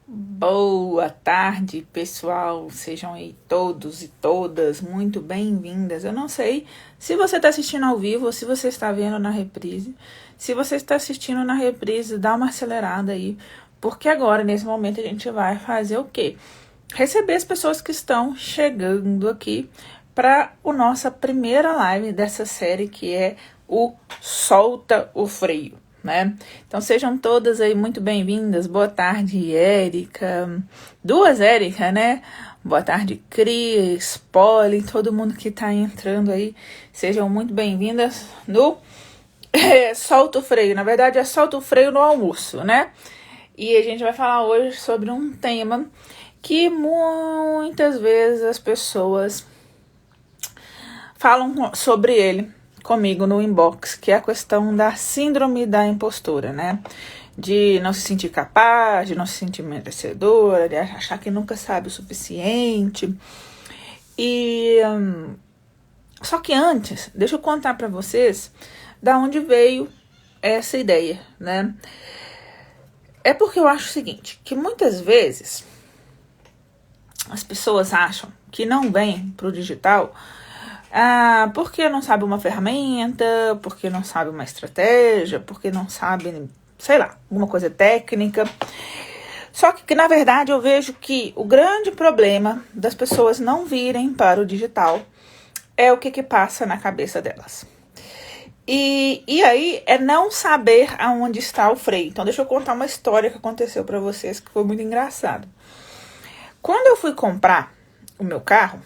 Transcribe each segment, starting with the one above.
Boa tarde, pessoal. Sejam aí todos e todas muito bem-vindas. Eu não sei se você está assistindo ao vivo ou se você está vendo na reprise. Se você está assistindo na reprise, dá uma acelerada aí, porque agora, nesse momento, a gente vai fazer o quê? Receber as pessoas que estão chegando aqui para a nossa primeira live dessa série, que é o Solta o Freio, né? Então sejam todas aí muito bem-vindas. Boa tarde, Érica. Duas Érica, né? Boa tarde, Cris, Polly, todo mundo que tá entrando aí. Sejam muito bem-vindas no Solta o Freio. Na verdade, é Solta o Freio no almoço, né? E a gente vai falar hoje sobre um tema que muitas vezes as pessoas falam sobre ele comigo no inbox, que é a questão da síndrome da impostora, né? De não se sentir capaz, de não se sentir merecedora, de achar que nunca sabe o suficiente. E só que antes, deixa eu contar para vocês da onde veio essa ideia, né? É porque eu acho o seguinte, que muitas vezes as pessoas acham que não vêm pro digital porque não sabe uma ferramenta, porque não sabe uma estratégia, porque não sabe, sei lá, alguma coisa técnica. Só que na verdade eu vejo que o grande problema das pessoas não virem para o digital é o que passa na cabeça delas. E aí é não saber aonde está o freio. Então deixa eu contar uma história que aconteceu para vocês que foi muito engraçado. Quando eu fui comprar o meu carro,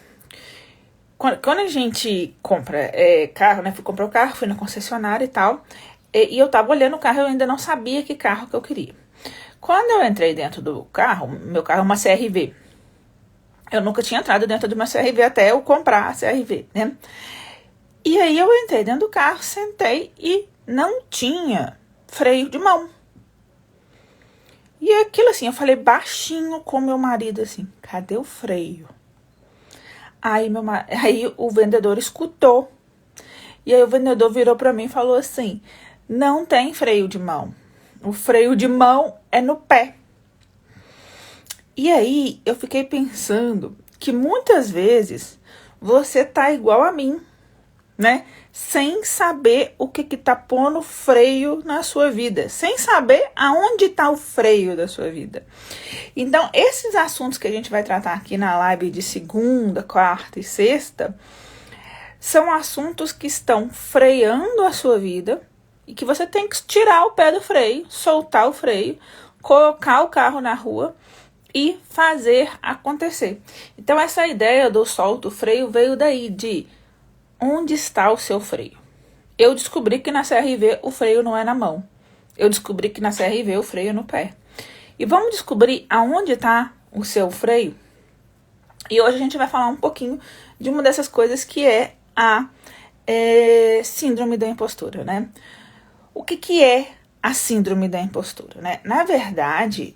quando a gente compra carro, né? Fui comprar o carro, fui na concessionária e tal. E eu tava olhando o carro, eu ainda não sabia que carro que eu queria. Quando eu entrei dentro do carro, meu carro é uma CR-V. Eu nunca tinha entrado dentro de uma CR-V até eu comprar a CR-V, né? E aí eu entrei dentro do carro, sentei e não tinha freio de mão. E aquilo assim, eu falei baixinho com meu marido assim, cadê o freio? Aí o vendedor escutou. E aí o vendedor virou para mim e falou assim, não tem freio de mão. O freio de mão é no pé. E aí eu fiquei pensando que muitas vezes você tá igual a mim, né? Sem saber o que tá pondo freio na sua vida, sem saber aonde tá o freio da sua vida. Então, esses assuntos que a gente vai tratar aqui na live de segunda, quarta e sexta, são assuntos que estão freando a sua vida e que você tem que tirar o pé do freio, soltar o freio, colocar o carro na rua e fazer acontecer. Então, essa ideia do solta o freio veio daí, de onde está o seu freio? Eu descobri que na CR-V o freio não é na mão. Eu descobri que na CR-V o freio é no pé. E vamos descobrir aonde está o seu freio? E hoje a gente vai falar um pouquinho de uma dessas coisas que é a síndrome da impostura, né? O que é a síndrome da impostura, né? Na verdade,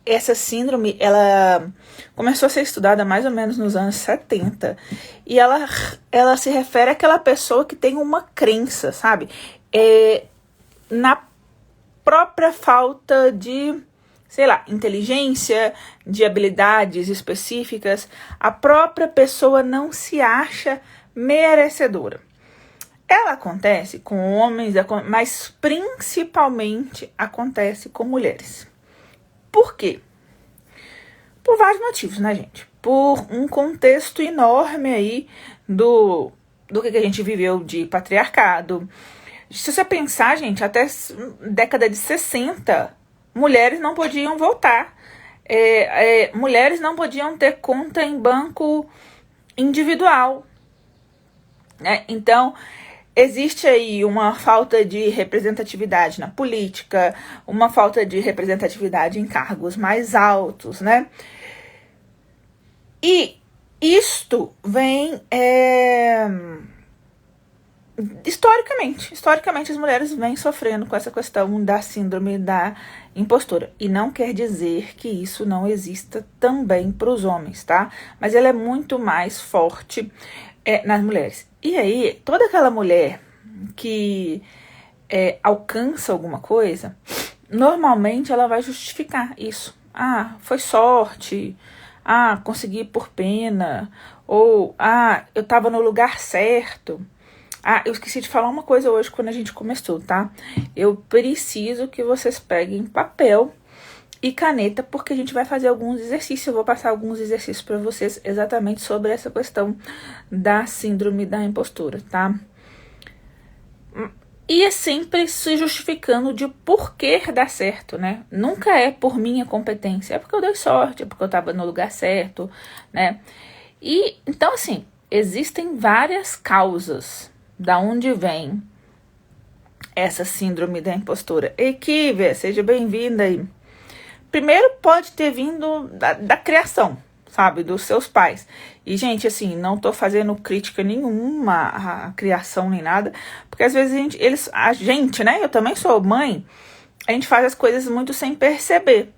essa síndrome, ela começou a ser estudada mais ou menos nos anos 70 e ela se refere àquela pessoa que tem uma crença, sabe? Na própria falta de, sei lá, inteligência, de habilidades específicas, a própria pessoa não se acha merecedora. Ela acontece com homens, mas principalmente acontece com mulheres. Por quê? Por vários motivos, né, gente? Por um contexto enorme aí do que a gente viveu de patriarcado. Se você pensar, gente, até década de 60, mulheres não podiam votar. Mulheres não podiam ter conta em banco individual, né? Então, existe aí uma falta de representatividade na política, uma falta de representatividade em cargos mais altos, né? E isto vem historicamente as mulheres vêm sofrendo com essa questão da síndrome da impostora. E não quer dizer que isso não exista também para os homens, tá? Mas ela é muito mais forte nas mulheres. E aí, toda aquela mulher que alcança alguma coisa, normalmente ela vai justificar isso. Ah, foi sorte. Ah, consegui por pena. Ou, eu tava no lugar certo. Ah, eu esqueci de falar uma coisa hoje quando a gente começou, tá? Eu preciso que vocês peguem papel e caneta, porque a gente vai fazer alguns exercícios. Eu vou passar alguns exercícios para vocês exatamente sobre essa questão da síndrome da impostura, tá? E é sempre se justificando de por que dá certo, né? Nunca é por minha competência, é porque eu dei sorte, é porque eu tava no lugar certo, né? E, então, assim, existem várias causas da onde vem essa síndrome da impostura. Equive, seja bem-vinda aí. Primeiro, pode ter vindo da criação, sabe, dos seus pais. E, gente, assim, não tô fazendo crítica nenhuma à criação nem nada, porque às vezes a gente, né, eu também sou mãe, a gente faz as coisas muito sem perceber.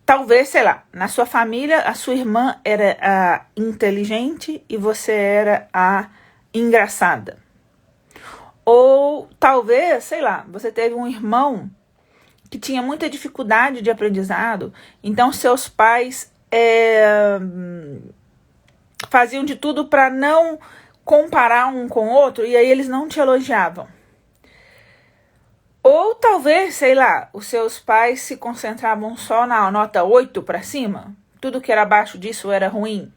Talvez, sei lá, na sua família, a sua irmã era a inteligente e você era a engraçada. Ou talvez, sei lá, você teve um irmão que tinha muita dificuldade de aprendizado, então seus pais faziam de tudo para não comparar um com o outro, e aí eles não te elogiavam. Ou talvez, sei lá, os seus pais se concentravam só na nota 8 para cima, tudo que era abaixo disso era ruim.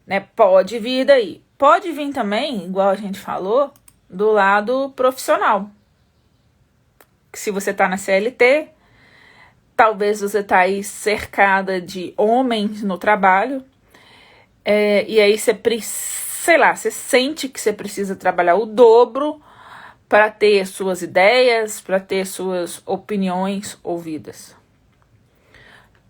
Né? Pode vir daí. Pode vir também, igual a gente falou, do lado profissional. Se você tá na CLT, talvez você tá aí cercada de homens no trabalho, e aí você, sei lá, você sente que você precisa trabalhar o dobro para ter suas ideias, para ter suas opiniões ouvidas.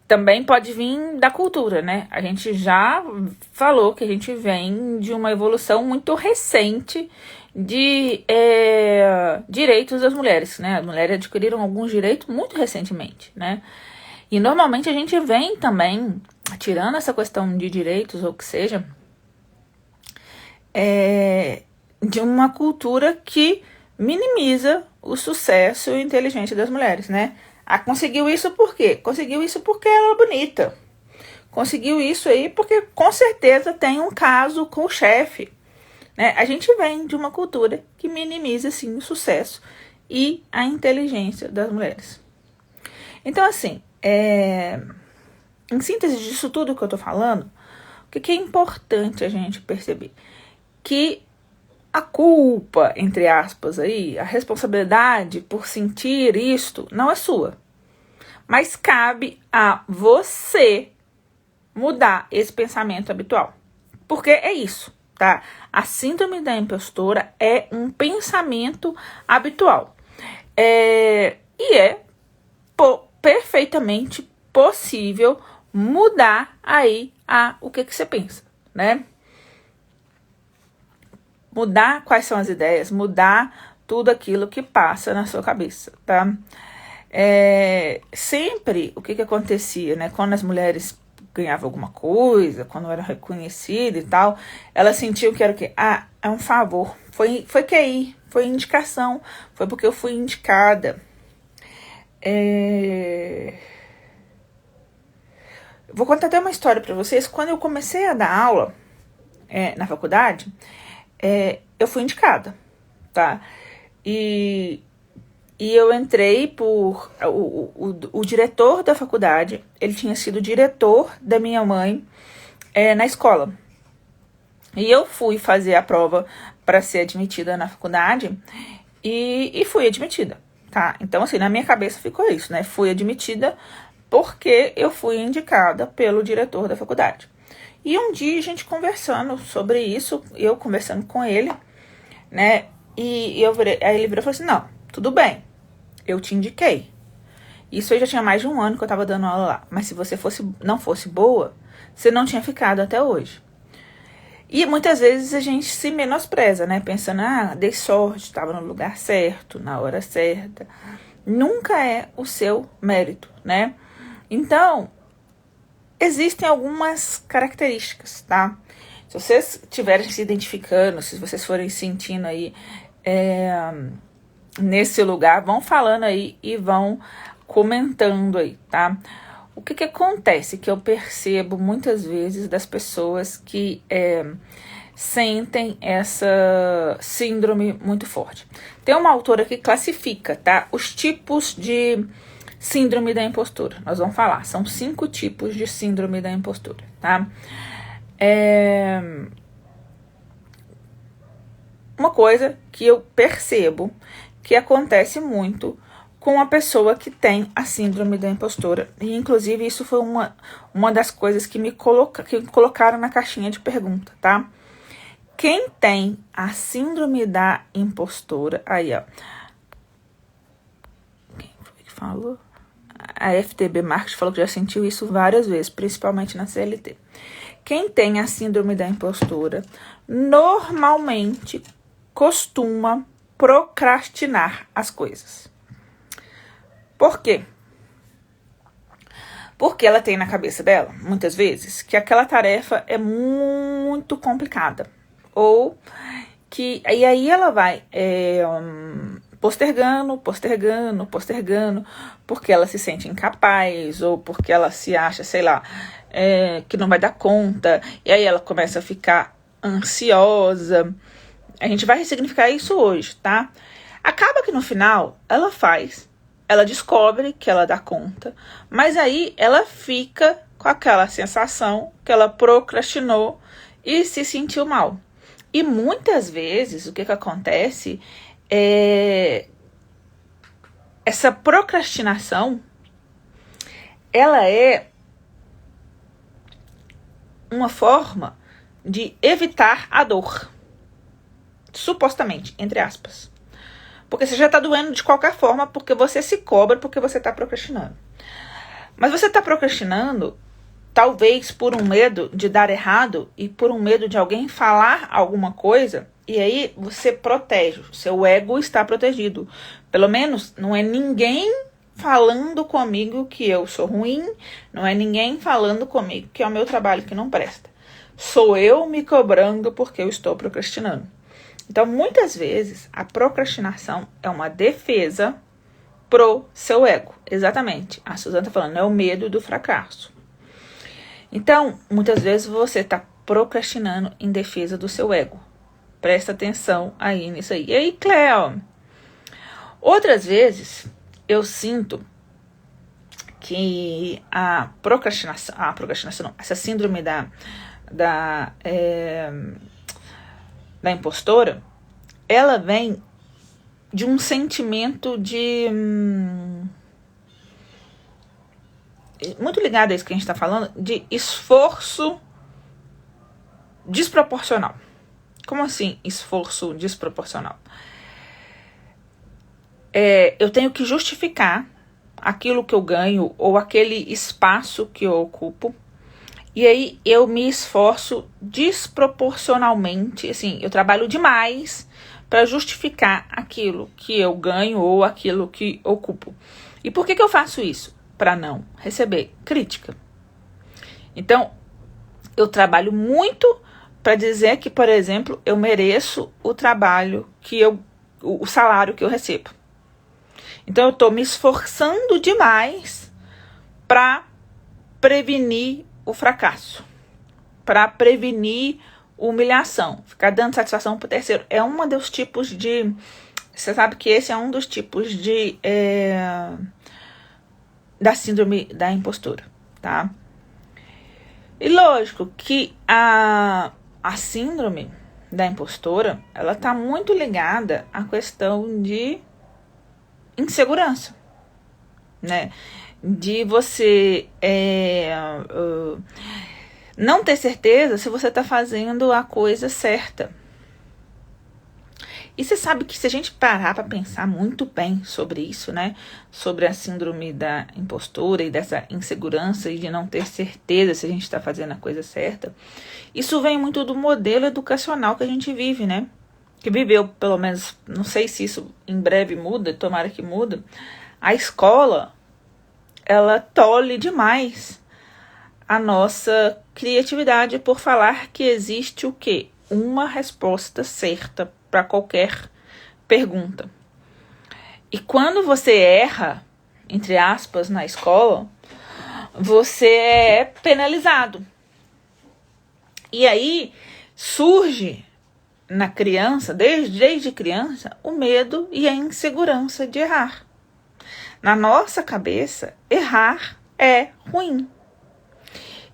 Também pode vir da cultura, né? A gente já falou que a gente vem de uma evolução muito recente de direitos das mulheres, né? As mulheres adquiriram alguns direitos muito recentemente, né? E normalmente a gente vem também, tirando essa questão de direitos ou o que seja, de uma cultura que minimiza o sucesso e a inteligência das mulheres, né? Conseguiu isso por quê? Conseguiu isso porque ela é bonita. Conseguiu isso aí porque com certeza tem um caso com o chefe. Né? A gente vem de uma cultura que minimiza, sim, o sucesso e a inteligência das mulheres. Então, assim, em síntese disso tudo que eu tô falando, o que é importante a gente perceber? Que a culpa, entre aspas, aí, a responsabilidade por sentir isto não é sua. Mas cabe a você mudar esse pensamento habitual. Porque é isso, tá? A síndrome da impostora é um pensamento habitual. E é perfeitamente possível mudar aí o que você pensa, né? Mudar quais são as ideias, mudar tudo aquilo que passa na sua cabeça, tá? Sempre o que acontecia, né? Quando as mulheres ganhavam alguma coisa, quando eram reconhecidas e tal, elas sentiam que era o quê? É um favor, foi QI, foi indicação, foi porque eu fui indicada. Vou contar até uma história para vocês. Quando eu comecei a dar aula na faculdade, eu fui indicada, tá? E eu entrei por... O diretor da faculdade, ele tinha sido diretor da minha mãe na escola. E eu fui fazer a prova para ser admitida na faculdade e fui admitida, tá? Então, assim, na minha cabeça ficou isso, né? Fui admitida porque eu fui indicada pelo diretor da faculdade. E um dia a gente conversando sobre isso, eu conversando com ele, né? E aí ele virou e falou assim, não, tudo bem, eu te indiquei. Isso aí já tinha mais de um ano que eu tava dando aula lá. Mas se você não fosse boa, você não tinha ficado até hoje. E muitas vezes a gente se menospreza, né? Pensando, dei sorte, tava no lugar certo, na hora certa. Nunca é o seu mérito, né? Então, existem algumas características, tá? Se vocês estiverem se identificando, se vocês forem sentindo aí nesse lugar, vão falando aí e vão comentando aí, tá? O que acontece que eu percebo muitas vezes das pessoas que sentem essa síndrome muito forte. Tem uma autora que classifica, tá? Os tipos de síndrome da impostura. Nós vamos falar, são 5 tipos de síndrome da impostura, tá? Uma coisa que eu percebo que acontece muito com a pessoa que tem a síndrome da impostora. E, inclusive, isso foi uma das coisas que me colocaram na caixinha de pergunta, tá? Quem tem a síndrome da impostora... Aí, ó. Quem foi que falou? A FTB Marketing falou que já sentiu isso várias vezes, principalmente na CLT. Quem tem a síndrome da impostora, normalmente costuma procrastinar as coisas. Por quê? Porque ela tem na cabeça dela, muitas vezes, que aquela tarefa é muito complicada. Ou que... E aí ela vai postergando, porque ela se sente incapaz, ou porque ela se acha, sei lá, que não vai dar conta. E aí ela começa a ficar ansiosa. A gente vai ressignificar isso hoje, tá? Acaba que no final ela descobre que ela dá conta, mas aí ela fica com aquela sensação que ela procrastinou e se sentiu mal. E muitas vezes o que acontece é essa procrastinação, ela é uma forma de evitar a dor, supostamente, entre aspas. Porque você já tá doendo de qualquer forma, porque você se cobra, porque você tá procrastinando. Mas você tá procrastinando, talvez por um medo de dar errado e por um medo de alguém falar alguma coisa, e aí você protege, seu ego está protegido. Pelo menos não é ninguém falando comigo que eu sou ruim, não é ninguém falando comigo que é o meu trabalho que não presta. Sou eu me cobrando porque eu estou procrastinando. Então, muitas vezes, a procrastinação é uma defesa pro seu ego. Exatamente. A Suzana tá falando, é o medo do fracasso. Então, muitas vezes você tá procrastinando em defesa do seu ego. Presta atenção aí nisso aí. E aí, Cleo? Outras vezes, eu sinto que a procrastinação, essa síndrome da impostora, ela vem de um sentimento de... muito ligado a isso que a gente está falando, de esforço desproporcional. Como assim, esforço desproporcional? Eu tenho que justificar aquilo que eu ganho ou aquele espaço que eu ocupo. E aí eu me esforço desproporcionalmente, assim, eu trabalho demais para justificar aquilo que eu ganho ou aquilo que ocupo. E por que eu faço isso? Para não receber crítica. Então, eu trabalho muito para dizer que, por exemplo, eu mereço o trabalho o salário que eu recebo. Então, eu estou me esforçando demais para prevenir o fracasso, para prevenir humilhação, ficar dando satisfação pro terceiro. É um dos tipos de... Você sabe que esse é um dos tipos de... da síndrome da impostura, tá? E lógico que a síndrome da impostora, ela tá muito ligada à questão de insegurança, né? De você não ter certeza se você está fazendo a coisa certa. E você sabe que se a gente parar para pensar muito bem sobre isso, né? Sobre a síndrome da impostura e dessa insegurança e de não ter certeza se a gente está fazendo a coisa certa, isso vem muito do modelo educacional que a gente vive, né? Que viveu, pelo menos, não sei se isso em breve muda, tomara que muda. A escola, ela tolhe demais a nossa criatividade por falar que existe o quê? Uma resposta certa para qualquer pergunta. E quando você erra, entre aspas, na escola, você é penalizado. E aí surge na criança, desde criança, o medo e a insegurança de errar. Na nossa cabeça, errar é ruim.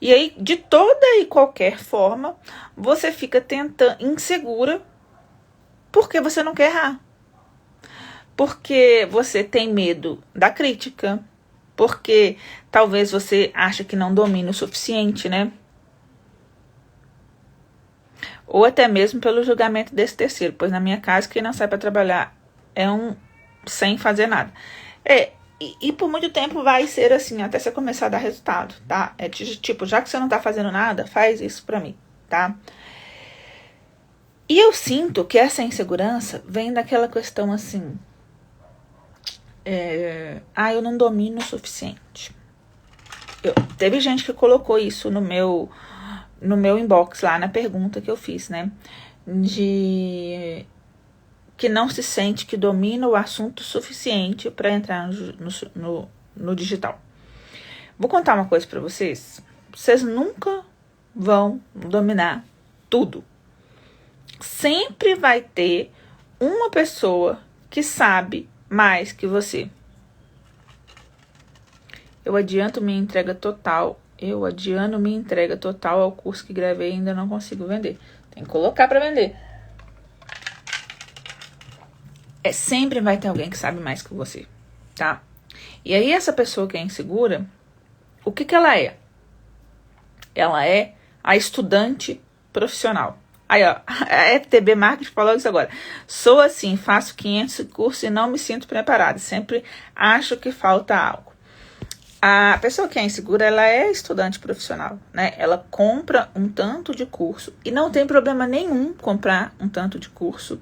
E aí, de toda e qualquer forma, você fica tentando, insegura, porque você não quer errar. Porque você tem medo da crítica, porque talvez você ache que não domina o suficiente, né? Ou até mesmo pelo julgamento desse terceiro, pois na minha casa, quem não sai para trabalhar é um sem fazer nada. E por muito tempo vai ser assim, até você começar a dar resultado, tá? É tipo, já que você não tá fazendo nada, faz isso pra mim, tá? E eu sinto que essa insegurança vem daquela questão assim, eu não domino o suficiente. Teve gente que colocou isso no meu inbox lá, na pergunta que eu fiz, né? De que não se sente que domina o assunto suficiente para entrar no digital. Vou contar uma coisa para vocês. Vocês nunca vão dominar tudo. Sempre vai ter uma pessoa que sabe mais que você. Eu adianto minha entrega total ao curso que gravei e ainda não consigo vender. Tem que colocar para vender. Sempre vai ter alguém que sabe mais que você, tá? E aí essa pessoa que é insegura, o que ela é? Ela é a estudante profissional. Aí, ó, a FTB Marketing falou isso agora. Sou assim, faço 500 cursos e não me sinto preparada. Sempre acho que falta algo. A pessoa que é insegura, ela é estudante profissional, né? Ela compra um tanto de curso e não tem problema nenhum comprar um tanto de curso.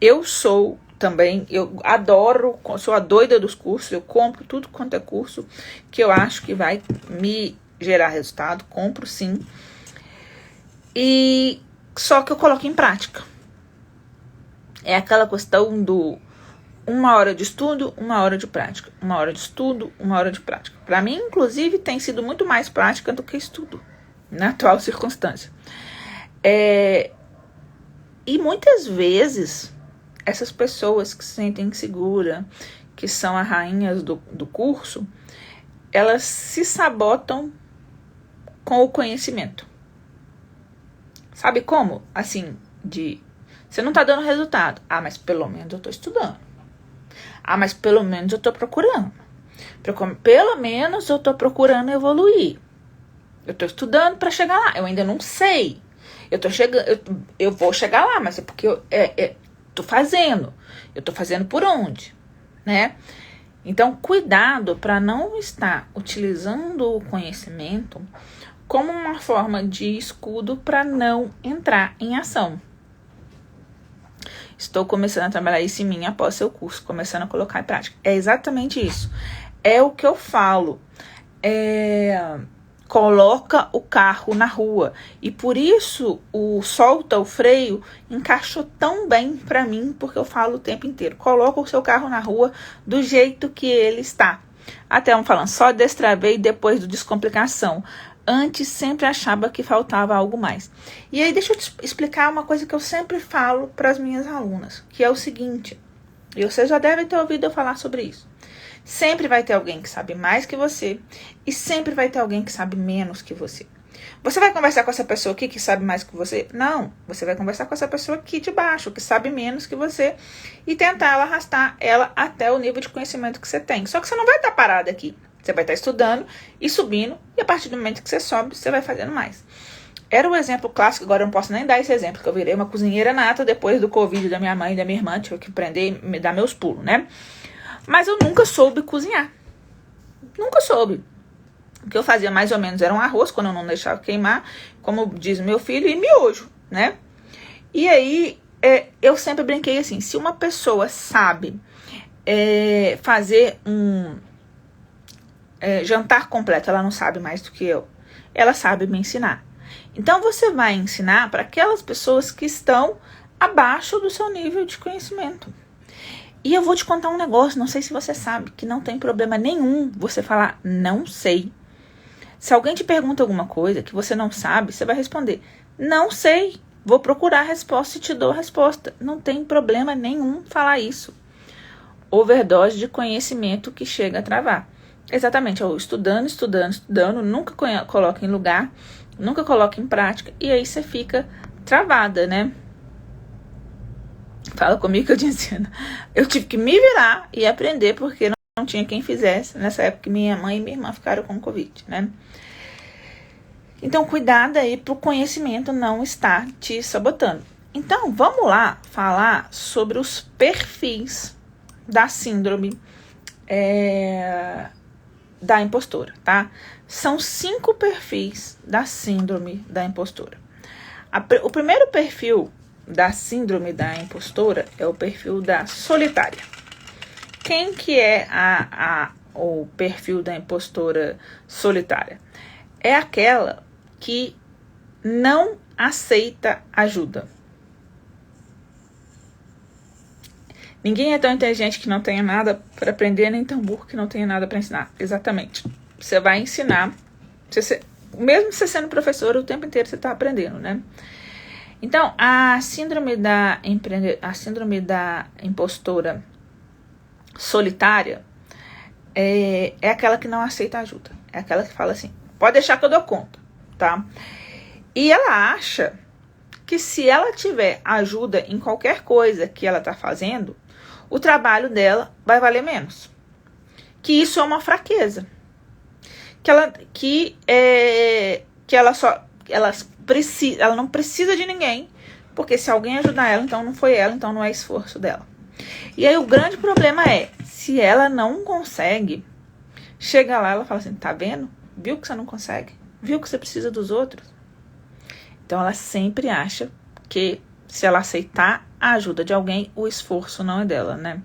Eu sou também, eu adoro, sou a doida dos cursos, eu compro tudo quanto é curso que eu acho que vai me gerar resultado, compro sim. E só que eu coloco em prática. É aquela questão do 1 hora de estudo, 1 hora de prática. 1 hora de estudo, 1 hora de prática. Para mim, inclusive, tem sido muito mais prática do que estudo, na atual circunstância. E muitas vezes, essas pessoas que se sentem inseguras, que são as rainhas do curso, elas se sabotam com o conhecimento. Sabe como? Assim, você não tá dando resultado. Mas pelo menos eu tô estudando. Mas pelo menos eu tô procurando. Pelo menos eu tô procurando evoluir. Eu tô estudando para chegar lá. Eu ainda não sei. Eu vou chegar lá, mas é porque eu tô fazendo. Eu tô fazendo por onde, né? Então, cuidado para não estar utilizando o conhecimento como uma forma de escudo para não entrar em ação. Estou começando a trabalhar isso em mim após seu curso, começando a colocar em prática. É exatamente isso. É o que eu falo. Coloca o carro na rua. E por isso o solta o freio encaixou tão bem para mim, porque eu falo o tempo inteiro. Coloca o seu carro na rua do jeito que ele está. Até falando, só destravei depois do descomplicação. Antes sempre achava que faltava algo mais. E aí deixa eu te explicar uma coisa que eu sempre falo para as minhas alunas, que é o seguinte, e você já deve ter ouvido eu falar sobre isso. Sempre vai ter alguém que sabe mais que você e sempre vai ter alguém que sabe menos que você. Você vai conversar com essa pessoa aqui que sabe mais que você? Não, você vai conversar com essa pessoa aqui de baixo, que sabe menos que você e tentar arrastar ela até o nível de conhecimento que você tem. Só que você não vai estar parada aqui. Você vai estar estudando e subindo, e a partir do momento que você sobe, você vai fazendo mais. Era o exemplo clássico, agora eu não posso nem dar esse exemplo, porque eu virei uma cozinheira nata depois do Covid da minha mãe e da minha irmã, tive que aprender e me dar meus pulos, né? Mas eu nunca soube cozinhar. Nunca soube. O que eu fazia mais ou menos era um arroz, quando eu não deixava queimar, como diz meu filho, e miojo, né? E aí, eu sempre brinquei assim, se uma pessoa sabe fazer um jantar completo, ela não sabe mais do que eu. Ela sabe me ensinar. Então, você vai ensinar para aquelas pessoas que estão abaixo do seu nível de conhecimento. E eu vou te contar um negócio, não sei se você sabe, que não tem problema nenhum você falar não sei. Se alguém te pergunta alguma coisa que você não sabe, você vai responder não sei. Vou procurar a resposta e te dou a resposta. Não tem problema nenhum falar isso. Overdose de conhecimento que chega a travar. Exatamente, eu estudando, nunca coloca em lugar, nunca coloca em prática, e aí você fica travada, né? Fala comigo que eu te ensino. Eu tive que me virar e aprender, porque não tinha quem fizesse. Nessa época, minha mãe e minha irmã ficaram com Covid, né? Então, cuidado aí para o conhecimento não estar te sabotando. Então, vamos lá falar sobre os perfis da síndrome da impostora, tá? São 5 perfis da síndrome da impostora. O primeiro perfil da síndrome da impostora é o perfil da solitária. Quem que é o perfil da impostora solitária? É aquela que não aceita ajuda. Ninguém é tão inteligente que não tenha nada para aprender, nem tão burro que não tenha nada para ensinar. Exatamente. Você vai ensinar, mesmo você sendo professor, o tempo inteiro você está aprendendo, né? Então, a síndrome da impostora solitária é aquela que não aceita ajuda. É aquela que fala assim, pode deixar que eu dou conta, tá? E ela acha que se ela tiver ajuda em qualquer coisa que ela está fazendo, o trabalho dela vai valer menos. Que isso é uma fraqueza. Ela não precisa de ninguém, porque se alguém ajudar ela, então não foi ela, então não é esforço dela. E aí o grande problema é, se ela não consegue, chega lá, ela fala assim, tá vendo? Viu que você não consegue? Viu que você precisa dos outros? Então ela sempre acha que se ela aceitar a ajuda de alguém, o esforço não é dela, né?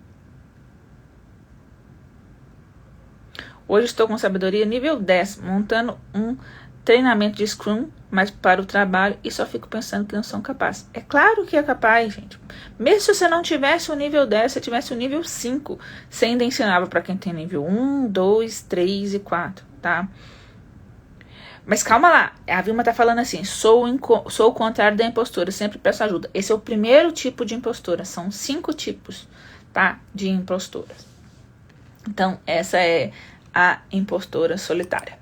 Hoje estou com sabedoria nível 10, montando um treinamento de Scrum, mas para o trabalho, e só fico pensando que não são capazes. É claro que é capaz, gente. Mesmo se você não tivesse o nível 10, se tivesse o nível 5, você ainda ensinava para quem tem nível 1, 2, 3 e 4, tá? Mas calma lá, a Vilma tá falando assim, sou o contrário da impostora, sempre peço ajuda. Esse é o primeiro tipo de impostora, são 5 tipos, tá, de impostoras. Então, essa é a impostora solitária.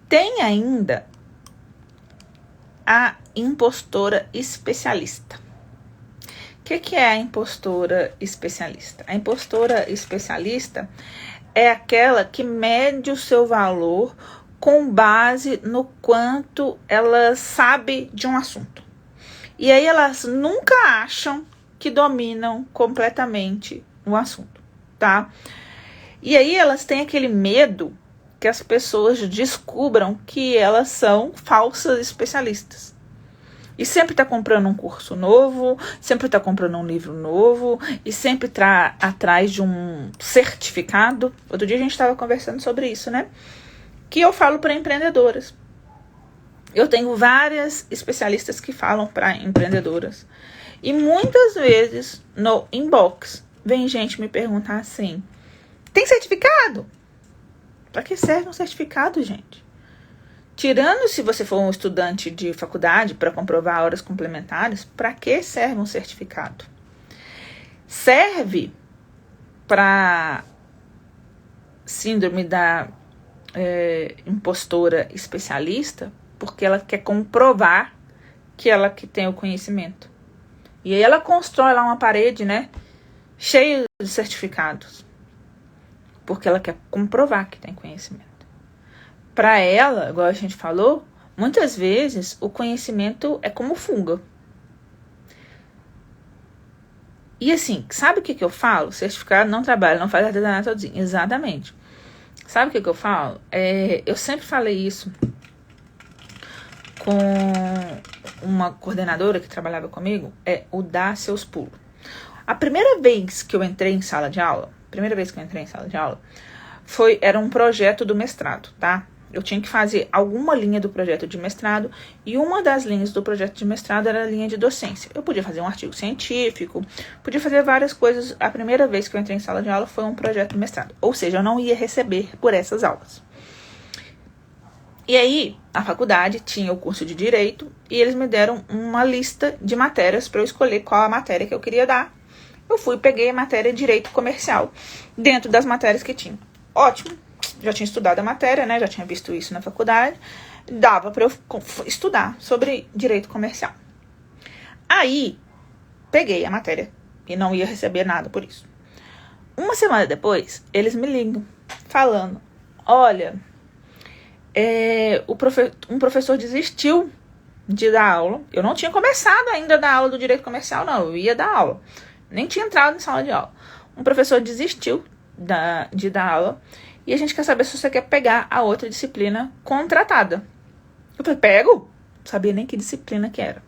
Tem ainda a impostora especialista. O que é a impostora especialista? A impostora especialista é aquela que mede o seu valor com base no quanto ela sabe de um assunto. E aí elas nunca acham que dominam completamente o assunto, tá? E aí elas têm aquele medo que as pessoas descubram que elas são falsas especialistas. E sempre tá comprando um curso novo, sempre tá comprando um livro novo, e sempre tá atrás de um certificado. Outro dia a gente estava conversando sobre isso, né? Que eu falo para empreendedoras. Eu tenho várias especialistas que falam para empreendedoras. E muitas vezes no inbox vem gente me perguntar assim, tem certificado? Para que serve um certificado, gente? Tirando se você for um estudante de faculdade para comprovar horas complementares, para que serve um certificado? Serve para síndrome da impostora especialista, porque ela quer comprovar que ela que tem o conhecimento. E aí ela constrói lá uma parede, né, cheia de certificados, porque ela quer comprovar que tem conhecimento. Para ela, igual a gente falou, muitas vezes o conhecimento é como funga. E assim, sabe o que eu falo? Certificado não trabalha, não faz artesanato sozinho. Exatamente. Sabe o que eu falo? Eu sempre falei isso com uma coordenadora que trabalhava comigo, o dar seus pulos. A primeira vez que eu entrei em sala de aula, era um projeto do mestrado, tá? Eu tinha que fazer alguma linha do projeto de mestrado, e uma das linhas do projeto de mestrado era a linha de docência. Eu podia fazer um artigo científico, podia fazer várias coisas. A primeira vez que eu entrei em sala de aula foi um projeto de mestrado, ou seja, eu não ia receber por essas aulas. E aí, a faculdade tinha o curso de Direito, e eles me deram uma lista de matérias para eu escolher qual a matéria que eu queria dar. Eu fui e peguei a matéria Direito Comercial, dentro das matérias que tinha. Ótimo, já tinha estudado a matéria, né? Já tinha visto isso na faculdade. Dava para eu estudar sobre Direito Comercial. Aí, peguei a matéria e não ia receber nada por isso. Uma semana depois, eles me ligam, falando, olha, um professor desistiu de dar aula. Eu não tinha começado ainda a dar aula do Direito Comercial, não. Eu ia dar aula. Nem tinha entrado em sala de aula. Um professor desistiu de dar aula, e a gente quer saber se você quer pegar a outra disciplina contratada. Eu falei, pego? Não sabia nem que disciplina que era.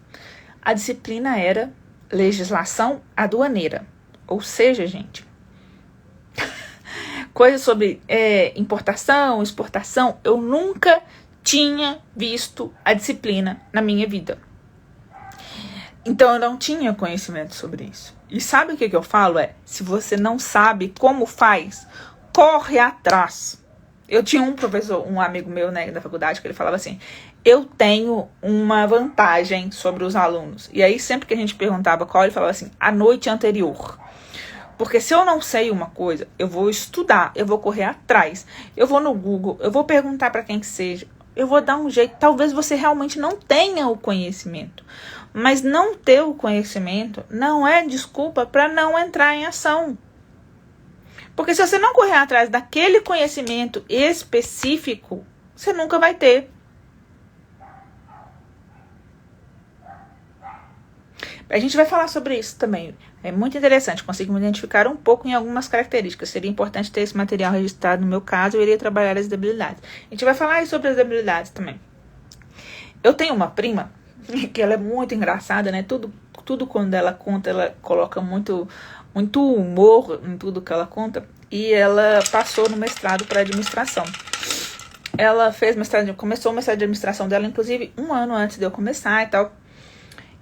A disciplina era legislação aduaneira. Ou seja, gente, coisas sobre importação, exportação, eu nunca tinha visto a disciplina na minha vida. Então eu não tinha conhecimento sobre isso. E sabe o que eu falo? Se você não sabe como faz, corre atrás. Eu tinha um professor, um amigo meu, né, da faculdade, que ele falava assim, eu tenho uma vantagem sobre os alunos. E aí sempre que a gente perguntava qual, ele falava assim, a noite anterior. Porque se eu não sei uma coisa, eu vou estudar, eu vou correr atrás, eu vou no Google, eu vou perguntar para quem que seja, eu vou dar um jeito. Talvez você realmente não tenha o conhecimento, mas não ter o conhecimento não é desculpa para não entrar em ação. Porque se você não correr atrás daquele conhecimento específico, você nunca vai ter. A gente vai falar sobre isso também. É muito interessante, consigo me identificar um pouco em algumas características. Seria importante ter esse material registrado no meu caso, eu iria trabalhar as debilidades. A gente vai falar aí sobre as debilidades também. Eu tenho uma prima, que ela é muito engraçada, né? Tudo quando ela conta, ela coloca muito humor em tudo que ela conta. E ela passou no mestrado para administração. Ela começou o mestrado de administração dela, inclusive, 1 ano antes de eu começar e tal.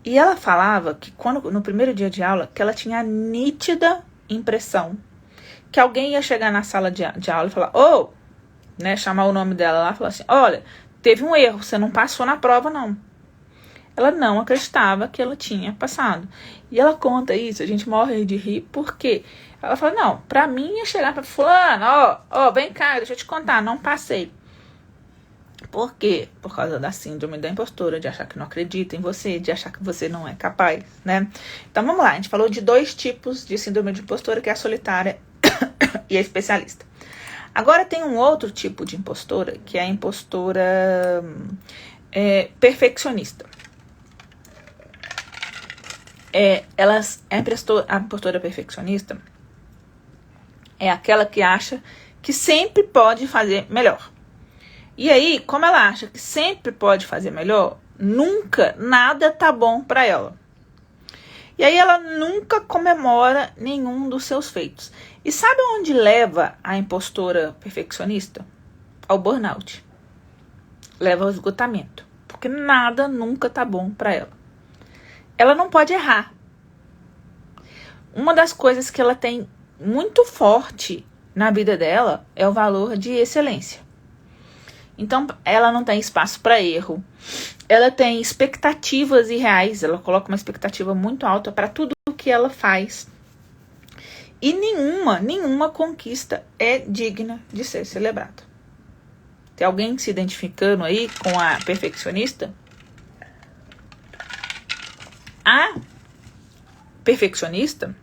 E ela falava que no primeiro dia de aula, que ela tinha a nítida impressão que alguém ia chegar na sala de aula e falar, né, chamar o nome dela lá e falar assim, olha, teve um erro, você não passou na prova, não. Ela não acreditava que ela tinha passado. E ela conta isso, a gente morre de rir, porque ela fala, não, pra mim ia chegar pra fulano, vem cá, deixa eu te contar, não passei. Por quê? Por causa da síndrome da impostora, de achar que não acredita em você, de achar que você não é capaz, né? Então vamos lá, a gente falou de 2 tipos de síndrome de impostora, que é a solitária e a especialista. Agora tem um outro tipo de impostora, que é a impostora perfeccionista. A impostora perfeccionista é aquela que acha que sempre pode fazer melhor. E aí, como ela acha que sempre pode fazer melhor, nunca nada tá bom para ela. E aí ela nunca comemora nenhum dos seus feitos. E sabe onde leva a impostora perfeccionista? Ao burnout. Leva ao esgotamento. Porque nada nunca tá bom para ela. Ela não pode errar. Uma das coisas que ela tem muito forte na vida dela é o valor de excelência. Então, ela não tem espaço para erro. Ela tem expectativas irreais. Ela coloca uma expectativa muito alta para tudo o que ela faz. E nenhuma conquista é digna de ser celebrada. Tem alguém se identificando aí com a perfeccionista? A perfeccionista,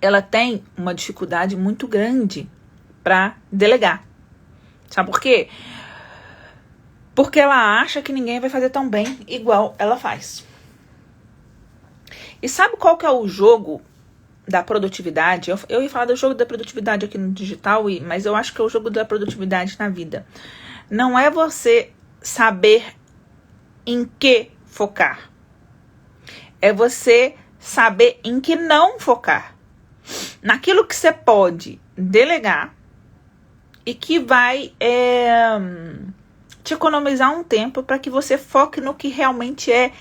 ela tem uma dificuldade muito grande para delegar. Sabe por quê? Porque ela acha que ninguém vai fazer tão bem igual ela faz. E sabe qual que é o jogo da produtividade? Eu ia falar do jogo da produtividade aqui no digital, mas eu acho que é o jogo da produtividade na vida. Não é você saber em que focar. É você saber em que não focar. Naquilo que você pode delegar e que vai te economizar um tempo para que você foque no que realmente é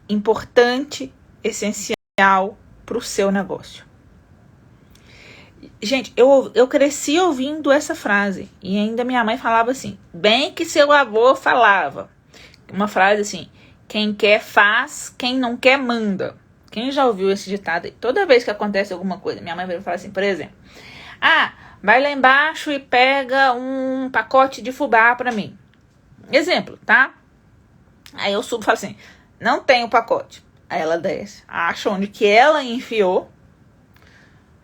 importante, essencial para o seu negócio. Gente, eu cresci ouvindo essa frase e ainda minha mãe falava assim, bem que seu avô falava. Uma frase assim, quem quer faz, quem não quer manda. Quem já ouviu esse ditado? Toda vez que acontece alguma coisa, minha mãe vai falar assim, por exemplo, vai lá embaixo e pega um pacote de fubá pra mim. Exemplo, tá? Aí eu subo e falo assim, não tem o pacote. Aí ela desce, acha onde que ela enfiou.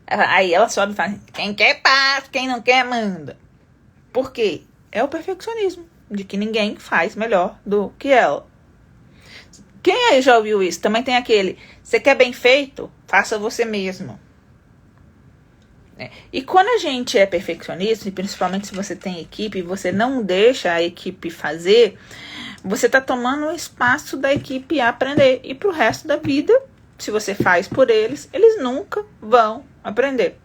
Aí ela sobe e fala assim, quem quer faz, quem não quer manda. Por quê? É o perfeccionismo, de que ninguém faz melhor do que ela. Quem aí já ouviu isso? Também tem aquele, você quer bem feito? Faça você mesmo. E quando a gente é perfeccionista, e principalmente se você tem equipe e você não deixa a equipe fazer, você está tomando o espaço da equipe aprender. E para o resto da vida, se você faz por eles, eles nunca vão aprender.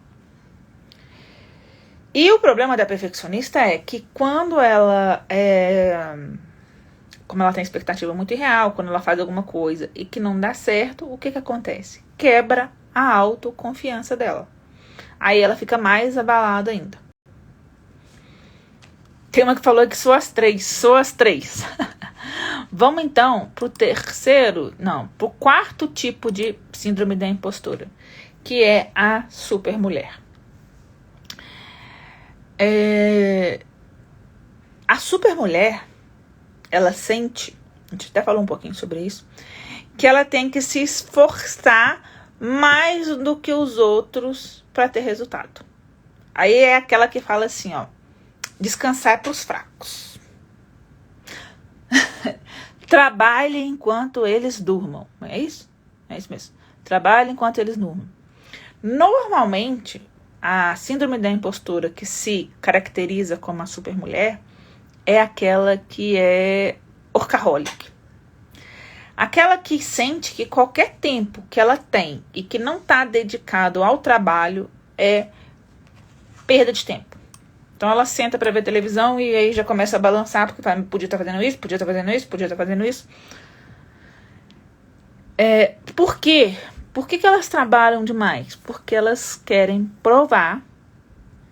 E o problema da perfeccionista é que quando ela como ela tem expectativa muito irreal, quando ela faz alguma coisa e que não dá certo, o que acontece? Quebra a autoconfiança dela. Aí ela fica mais abalada ainda. Tem uma que falou que sou as três. Vamos então pro quarto tipo de síndrome da impostora, que é a supermulher. A supermulher, ela sente, a gente até falou um pouquinho sobre isso, que ela tem que se esforçar mais do que os outros para ter resultado. Aí é aquela que fala assim, descansar é pros fracos. Trabalhe enquanto eles durmam. É isso? É isso mesmo. Trabalhe enquanto eles durmam. Normalmente, a síndrome da impostura que se caracteriza como a supermulher é aquela que é workaholic. Aquela que sente que qualquer tempo que ela tem e que não está dedicado ao trabalho é perda de tempo. Então ela senta para ver televisão e aí já começa a balançar, porque podia estar fazendo isso, podia estar fazendo isso, podia estar fazendo isso. Por quê? Por que elas trabalham demais? Porque elas querem provar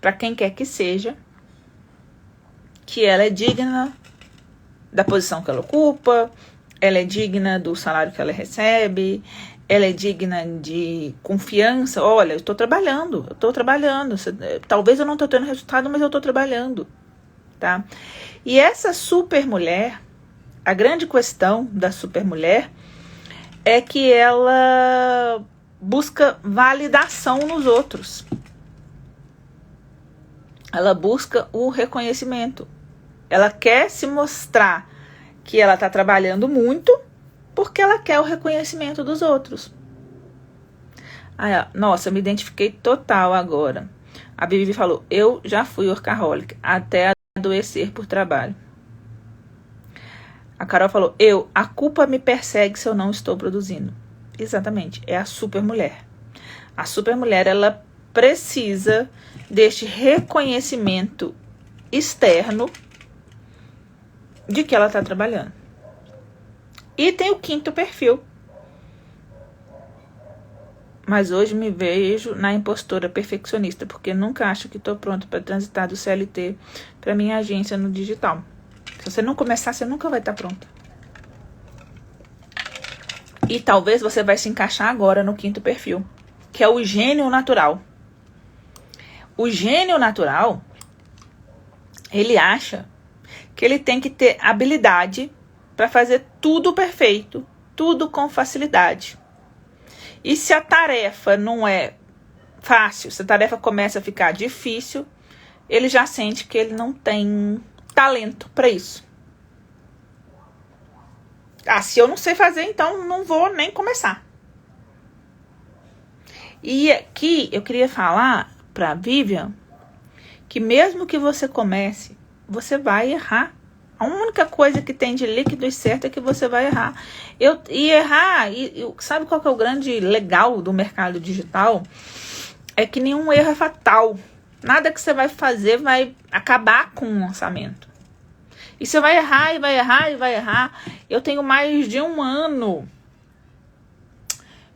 para quem quer que seja que ela é digna da posição que ela ocupa, ela é digna do salário que ela recebe, ela é digna de confiança. Olha, eu estou trabalhando. Talvez eu não estou tendo resultado, mas eu estou trabalhando, tá? E essa supermulher, a grande questão da supermulher é que ela busca validação nos outros. Ela busca o reconhecimento. Ela quer se mostrar que ela está trabalhando muito porque ela quer o reconhecimento dos outros. Nossa, eu me identifiquei total agora. A Vivi falou, eu já fui workaholic até adoecer por trabalho. A Carol falou, a culpa me persegue se eu não estou produzindo. Exatamente, é a supermulher. A supermulher, ela precisa deste reconhecimento externo de que ela está trabalhando. E tem o quinto perfil. Mas hoje me vejo na impostora perfeccionista, porque nunca acho que estou pronta para transitar do CLT para minha agência no digital. Se você não começar, você nunca vai estar pronta. E talvez você vai se encaixar agora no quinto perfil, que é o gênio natural. O gênio natural, ele acha que ele tem que ter habilidade para fazer tudo perfeito, tudo com facilidade. E se a tarefa não é fácil, se a tarefa começa a ficar difícil, ele já sente que ele não tem talento para isso. Se eu não sei fazer, então não vou nem começar. E aqui eu queria falar para a Vivian que mesmo que você comece, você vai errar. A única coisa que tem de líquido e certo é que você vai errar. Sabe qual que é o grande legal do mercado digital? É que nenhum erro é fatal. Nada que você vai fazer vai acabar com o orçamento. E você vai errar, e vai errar, e vai errar. Eu tenho mais de 1 ano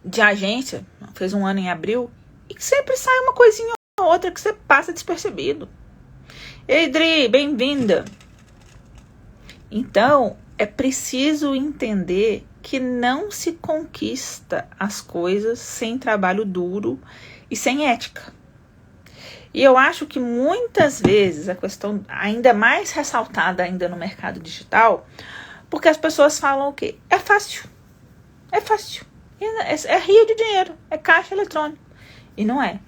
de agência, fez 1 ano em abril, e que sempre sai uma coisinha ou outra que você passa despercebido. Ei, Dri, bem-vinda. Então, é preciso entender que não se conquista as coisas sem trabalho duro e sem ética. E eu acho que muitas vezes a questão ainda mais ressaltada ainda no mercado digital, porque as pessoas falam o quê? É fácil. É fácil. É rio de dinheiro. É caixa eletrônico. E não é.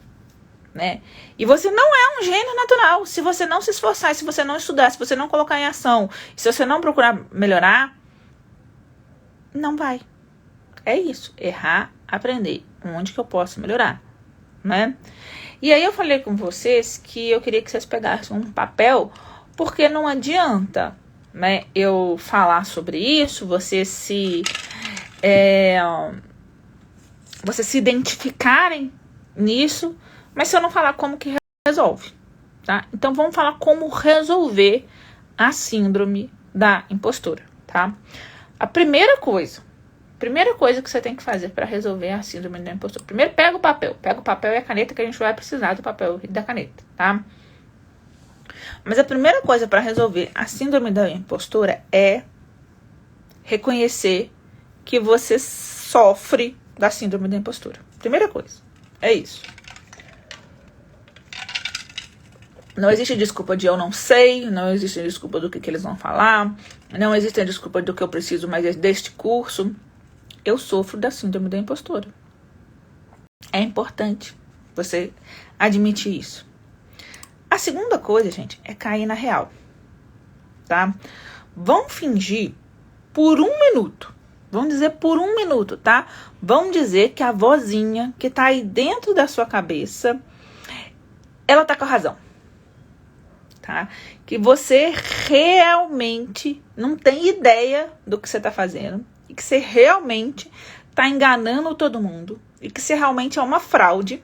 Né? E você não é um gênio natural. Se você não se esforçar, se você não estudar, se você não colocar em ação, se você não procurar melhorar, não vai. É isso. Errar, aprender. Onde que eu posso melhorar? Né? E aí eu falei com vocês que eu queria que vocês pegassem um papel, porque não adianta, né, eu falar sobre isso, vocês se identificarem nisso, mas se eu não falar como que resolve, tá? Então vamos falar como resolver a síndrome da impostora, tá? A primeira coisa que você tem que fazer para resolver a síndrome da impostora. Primeiro pega o papel e a caneta, que a gente vai precisar do papel e da caneta, tá? Mas a primeira coisa para resolver a síndrome da impostora é reconhecer que você sofre da síndrome da impostora. Primeira coisa, é isso. Não existe desculpa de eu não sei, não existe desculpa do que eles vão falar, não existe desculpa do que eu preciso mais deste curso. Eu sofro da síndrome da impostora. É importante você admitir isso. A segunda coisa, gente, é cair na real, tá? Vamos fingir por 1 minuto. Vamos dizer por 1 minuto, tá? Vamos dizer que a vozinha que tá aí dentro da sua cabeça, ela tá com a razão, tá? Que você realmente não tem ideia do que você tá fazendo e que você realmente tá enganando todo mundo e que você realmente é uma fraude.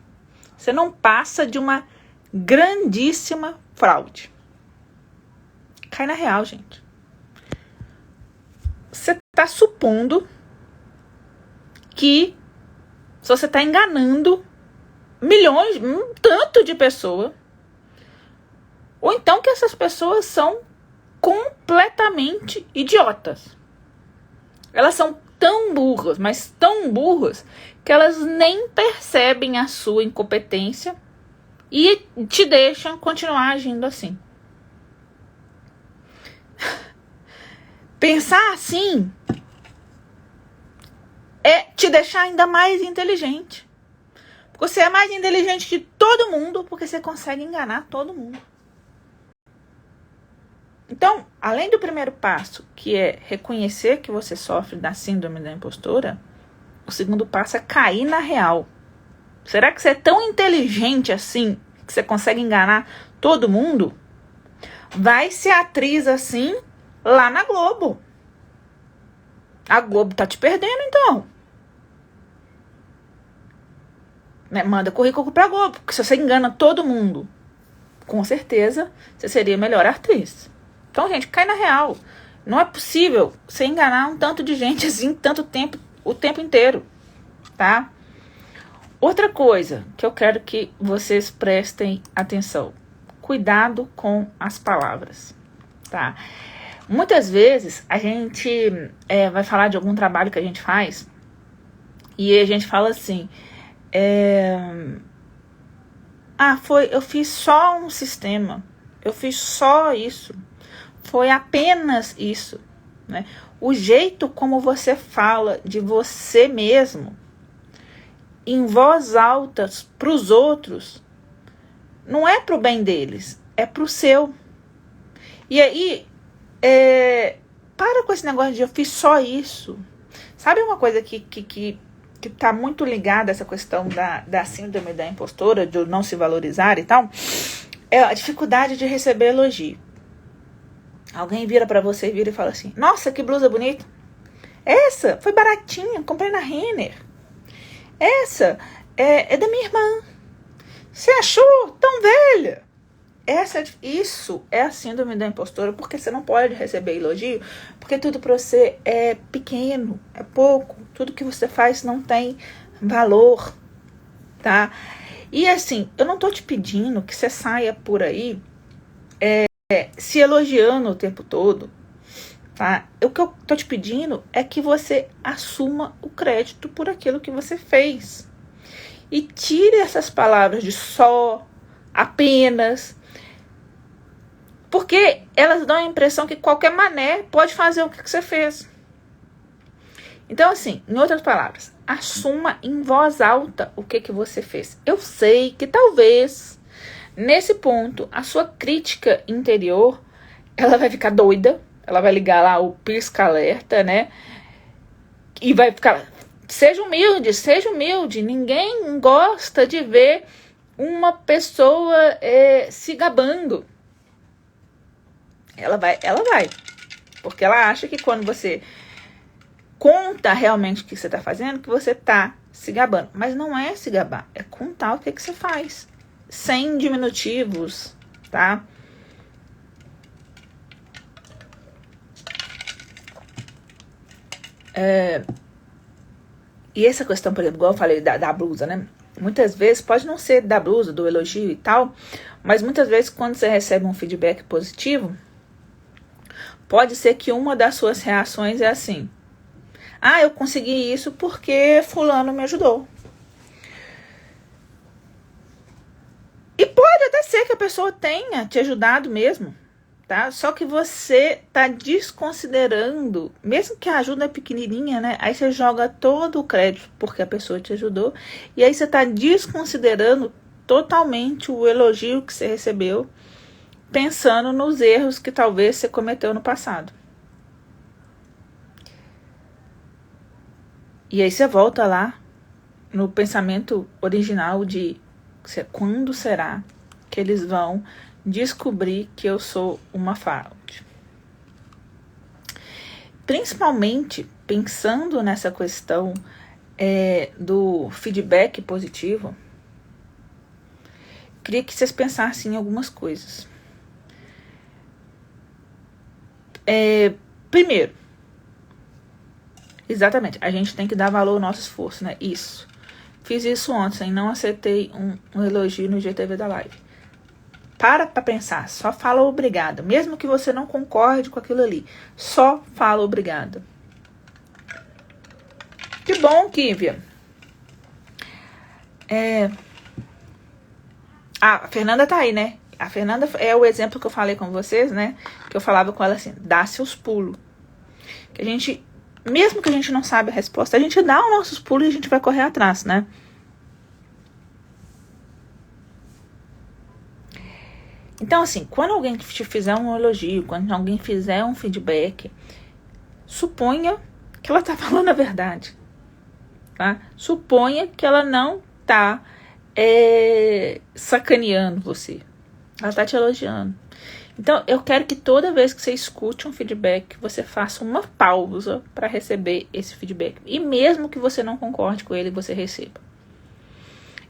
Você não passa de uma grandíssima fraude. Cai na real, gente. Você tá supondo que você tá enganando milhões, um tanto de pessoas, ou então que essas pessoas são completamente idiotas. Elas são tão burras, mas tão burras, que elas nem percebem a sua incompetência e te deixam continuar agindo assim. Pensar assim é te deixar ainda mais inteligente. Porque você é mais inteligente que todo mundo, porque você consegue enganar todo mundo. Então, além do primeiro passo, que é reconhecer que você sofre da síndrome da impostora, o segundo passo é cair na real. Será que você é tão inteligente assim, que você consegue enganar todo mundo? Vai ser atriz assim lá na Globo. A Globo tá te perdendo, então. Manda currículo pra Globo, porque se você engana todo mundo, com certeza você seria a melhor atriz. Então, gente, cai na real. Não é possível você enganar um tanto de gente assim, tanto tempo, o tempo inteiro, tá? Outra coisa que eu quero que vocês prestem atenção. Cuidado com as palavras, tá? Muitas vezes a gente vai falar de algum trabalho que a gente faz e a gente fala assim, eu fiz só um sistema, eu fiz só isso. Foi apenas isso, né? O jeito como você fala de você mesmo, em voz alta para os outros, não é para o bem deles, é para o seu. E aí, para com esse negócio de eu fiz só isso. Sabe uma coisa que tá muito ligada a essa questão da síndrome da impostora, de não se valorizar e tal? É a dificuldade de receber elogio. Alguém vira pra você e fala assim, nossa, que blusa bonita. Essa foi baratinha, comprei na Renner. Essa é da minha irmã. Você achou tão velha? Isso é a síndrome da impostora, porque você não pode receber elogio, porque tudo para você é pequeno, é pouco, tudo que você faz não tem valor, tá? E assim, eu não tô te pedindo que você saia por aí se elogiando o tempo todo, tá? O que eu tô te pedindo é que você assuma o crédito por aquilo que você fez. E tire essas palavras de só, apenas, porque elas dão a impressão que qualquer mané pode fazer o que você fez. Então, assim, em outras palavras, assuma em voz alta o que você fez. Eu sei que talvez, nesse ponto, a sua crítica interior, ela vai ficar doida, ela vai ligar lá o pisca-alerta, né? E vai ficar, seja humilde. Ninguém gosta de ver uma pessoa se gabando. Ela vai, porque ela acha que quando você conta realmente o que você está fazendo, que você está se gabando. Mas não é se gabar, é contar o que você faz, sem diminutivos, tá? E essa questão, por exemplo, igual eu falei da blusa, né? Muitas vezes, pode não ser da blusa, do elogio e tal, mas muitas vezes quando você recebe um feedback positivo, pode ser que uma das suas reações é assim: ah, eu consegui isso porque fulano me ajudou. E pode até ser que a pessoa tenha te ajudado mesmo, tá? Só que você tá desconsiderando, mesmo que a ajuda é pequenininha, né? Aí você joga todo o crédito porque a pessoa te ajudou, e aí você tá desconsiderando totalmente o elogio que você recebeu, pensando nos erros que talvez você cometeu no passado. E aí você volta lá no pensamento original de quando será que eles vão descobrir que eu sou uma fraude. Principalmente pensando nessa questão do feedback positivo, queria que vocês pensassem em algumas coisas. Primeiro, exatamente, a gente tem que dar valor ao nosso esforço, né? Isso. Fiz isso ontem, não aceitei um elogio no GTV da live. Para pra pensar, só fala obrigado. Mesmo que você não concorde com aquilo ali, só fala obrigado. Que bom, Kívia. A Fernanda tá aí, né? A Fernanda é o exemplo que eu falei com vocês, né? Que eu falava com ela assim, dá seus pulos. Que a gente, mesmo que a gente não sabe a resposta, a gente dá os nossos pulos e a gente vai correr atrás, né? Então, assim, quando alguém te fizer um elogio, quando alguém fizer um feedback, suponha que ela tá falando a verdade, tá? Suponha que ela não tá sacaneando você. Ela tá te elogiando. Então, eu quero que toda vez que você escute um feedback, você faça uma pausa para receber esse feedback. E mesmo que você não concorde com ele, você receba.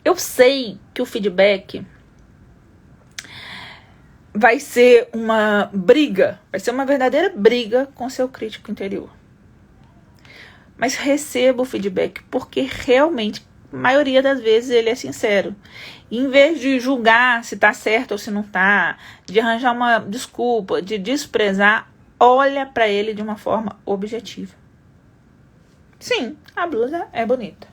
Eu sei que o feedback vai ser uma briga, vai ser uma verdadeira briga com seu crítico interior. Mas receba o feedback, porque realmente, a maioria das vezes, ele é sincero. E em vez de julgar se tá certo ou se não tá, de arranjar uma desculpa, de desprezar, olha para ele de uma forma objetiva. Sim, a blusa é bonita.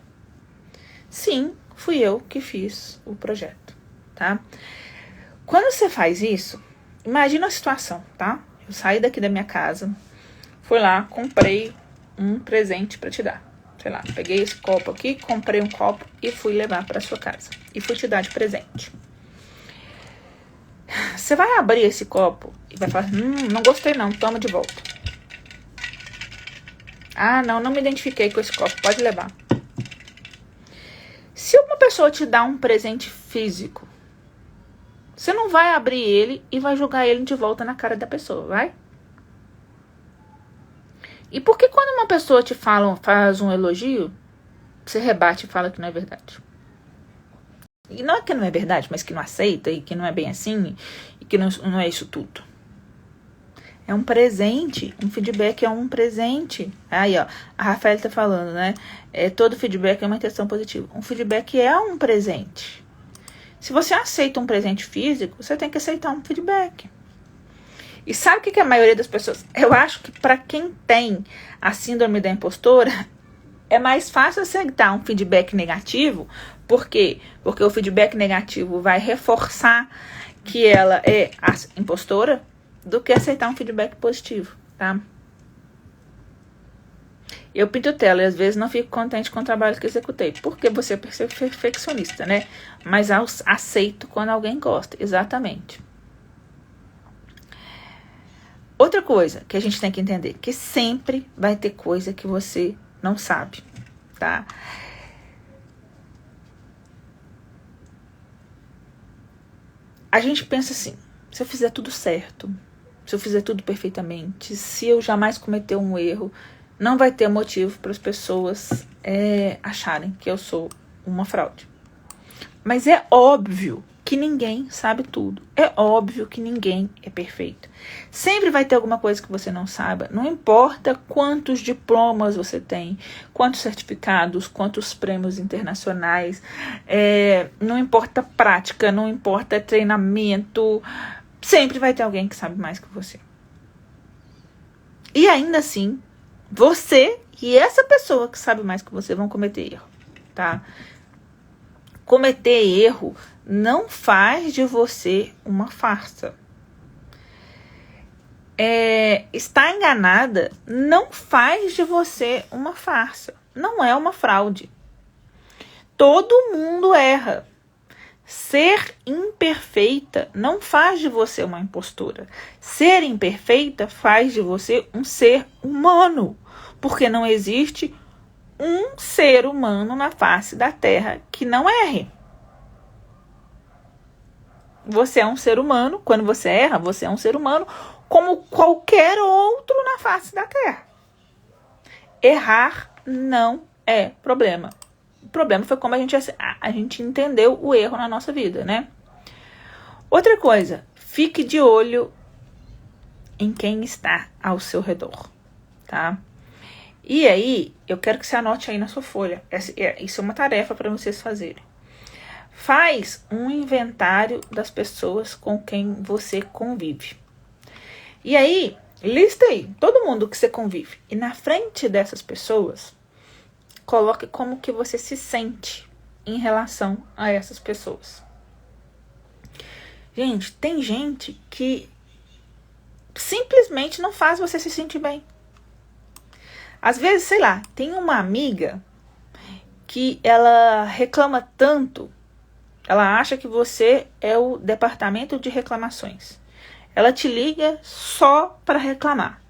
Sim, fui eu que fiz o projeto, tá? Quando você faz isso, imagina a situação, tá? Eu saí daqui da minha casa, fui lá, comprei um presente para te dar. Sei lá, peguei esse copo aqui, comprei um copo e fui levar para sua casa. E fui te dar de presente. Você vai abrir esse copo e vai falar, não gostei não, toma de volta. Ah, não me identifiquei com esse copo, pode levar. Se uma pessoa te dá um presente físico, você não vai abrir ele e vai jogar ele de volta na cara da pessoa, vai? E por que quando uma pessoa te faz um elogio, você rebate e fala que não é verdade? E não é que não é verdade, mas que não aceita e que não é bem assim, e que não é isso tudo. É um presente, um feedback é um presente. Aí, ó, a Rafaela tá falando, né? Todo feedback é uma intenção positiva. Um feedback é um presente. Se você aceita um presente físico, você tem que aceitar um feedback. E sabe o que a maioria das pessoas... Eu acho que para quem tem a síndrome da impostora, é mais fácil aceitar um feedback negativo. Por quê? Porque o feedback negativo vai reforçar que ela é a impostora, do que aceitar um feedback positivo, tá? Eu pinto tela e às vezes não fico contente com o trabalho que executei, porque você é perfeccionista, né? Mas aceito quando alguém gosta, exatamente. Outra coisa que a gente tem que entender, que sempre vai ter coisa que você não sabe, tá? A gente pensa assim, se eu fizer tudo certo, se eu fizer tudo perfeitamente, se eu jamais cometer um erro, não vai ter motivo para as pessoas acharem que eu sou uma fraude. Mas é óbvio que ninguém sabe tudo. É óbvio que ninguém é perfeito. Sempre vai ter alguma coisa que você não saiba. Não importa quantos diplomas você tem, quantos certificados, quantos prêmios internacionais, não importa prática, não importa treinamento. Sempre vai ter alguém que sabe mais que você. E ainda assim, você e essa pessoa que sabe mais que você vão cometer erro, tá? Cometer erro não faz de você uma farsa. Estar enganada não faz de você uma farsa. Não é uma fraude. Todo mundo erra. Ser imperfeita não faz de você uma impostora. Ser imperfeita faz de você um ser humano. Porque não existe um ser humano na face da Terra que não erre. Você é um ser humano. Quando você erra, você é um ser humano como qualquer outro na face da Terra. Errar não é problema. O problema foi como a gente entendeu o erro na nossa vida, né? Outra coisa, fique de olho em quem está ao seu redor, tá? E aí, eu quero que você anote aí na sua folha. Isso é uma tarefa para vocês fazerem. Faz um inventário das pessoas com quem você convive. E aí, lista aí todo mundo que você convive. E na frente dessas pessoas, coloque como que você se sente em relação a essas pessoas. Gente, tem gente que simplesmente não faz você se sentir bem. Às vezes, sei lá, tem uma amiga que ela reclama tanto, ela acha que você é o departamento de reclamações. Ela te liga só para reclamar.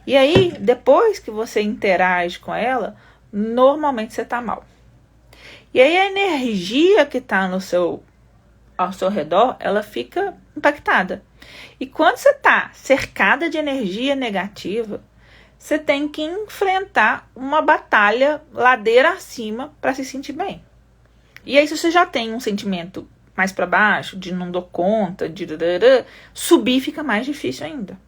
E aí, depois que você interage com ela, normalmente você tá mal. E aí a energia que tá ao seu redor, ela fica impactada. E quando você tá cercada de energia negativa, você tem que enfrentar uma batalha ladeira acima para se sentir bem. E aí se você já tem um sentimento mais para baixo, de não dou conta, subir fica mais difícil ainda.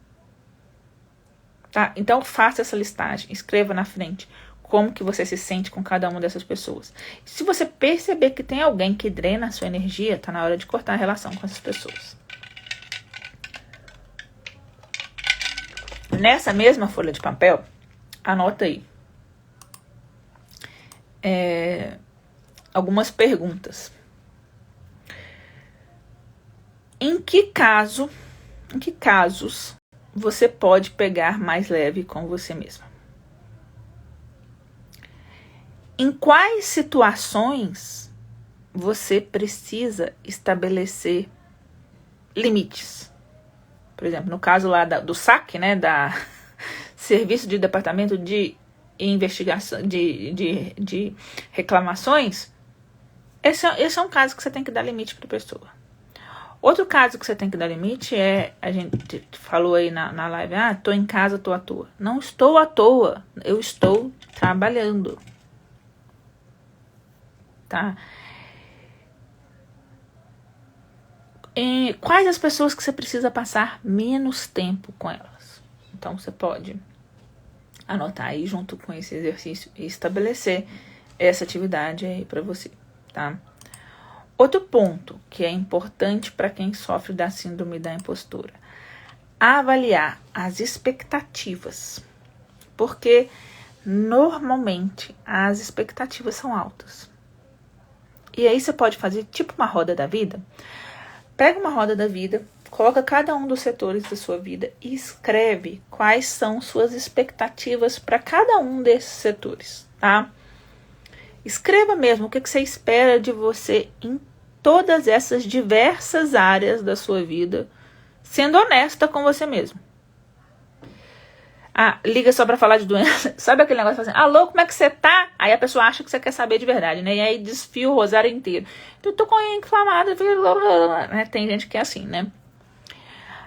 Tá? Então faça essa listagem, escreva na frente como que você se sente com cada uma dessas pessoas. Se você perceber que tem alguém que drena a sua energia, tá na hora de cortar a relação com essas pessoas. Nessa mesma folha de papel, anota aí algumas perguntas. Em que casos você pode pegar mais leve com você mesma? Em quais situações você precisa estabelecer limites? Por exemplo, no caso lá do SAC, né, da Serviço de Departamento de Investigação de Reclamações, esse é um caso que você tem que dar limite para a pessoa. Outro caso que você tem que dar limite a gente falou aí na live, tô em casa, tô à toa. Não estou à toa, eu estou trabalhando. Tá? Quais as pessoas que você precisa passar menos tempo com elas? Então, você pode anotar aí junto com esse exercício e estabelecer essa atividade aí para você, tá? Outro ponto que é importante para quem sofre da síndrome da impostora: avaliar as expectativas, porque normalmente as expectativas são altas. E aí você pode fazer tipo uma roda da vida. Pega uma roda da vida, coloca cada um dos setores da sua vida e escreve quais são suas expectativas para cada um desses setores, tá? Escreva mesmo o que você espera de você em todas essas diversas áreas da sua vida, sendo honesta com você mesmo. Liga só pra falar de doença. Sabe aquele negócio assim, alô, como é que você tá? Aí a pessoa acha que você quer saber de verdade, né? E aí desfia o rosário inteiro. Eu tô com a unha inflamada, né? Tem gente que é assim, né?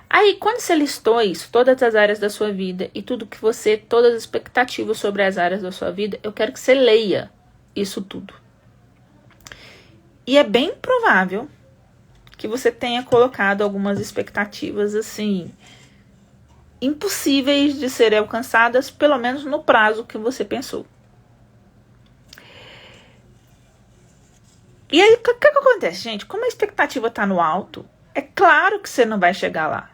Aí, quando você listou isso, todas as áreas da sua vida e todas as expectativas sobre as áreas da sua vida, eu quero que você leia isso tudo. E é bem provável que você tenha colocado algumas expectativas, assim, impossíveis de serem alcançadas, pelo menos no prazo que você pensou. E aí, o que acontece, gente? Como a expectativa está no alto, é claro que você não vai chegar lá.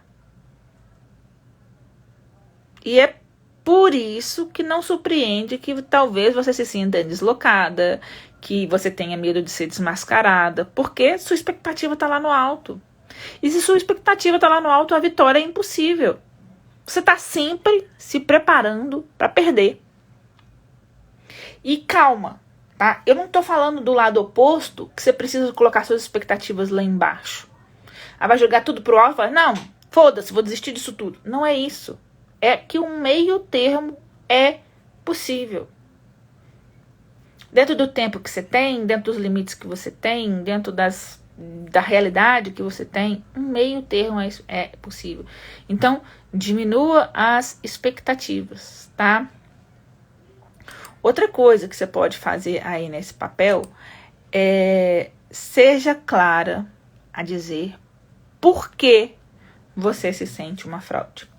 E é por isso que não surpreende que talvez você se sinta deslocada, que você tenha medo de ser desmascarada, porque sua expectativa está lá no alto. E se sua expectativa está lá no alto, a vitória é impossível. Você está sempre se preparando para perder. E calma, tá? Eu não estou falando do lado oposto, que você precisa colocar suas expectativas lá embaixo. Vai jogar tudo pro alto e falar, não, foda-se, vou desistir disso tudo. Não é isso. É que um meio termo é possível. Dentro do tempo que você tem, dentro dos limites que você tem, dentro da realidade que você tem, um meio termo é possível. Então, diminua as expectativas, tá? Outra coisa que você pode fazer aí nesse papel é seja clara a dizer por que você se sente uma fraude.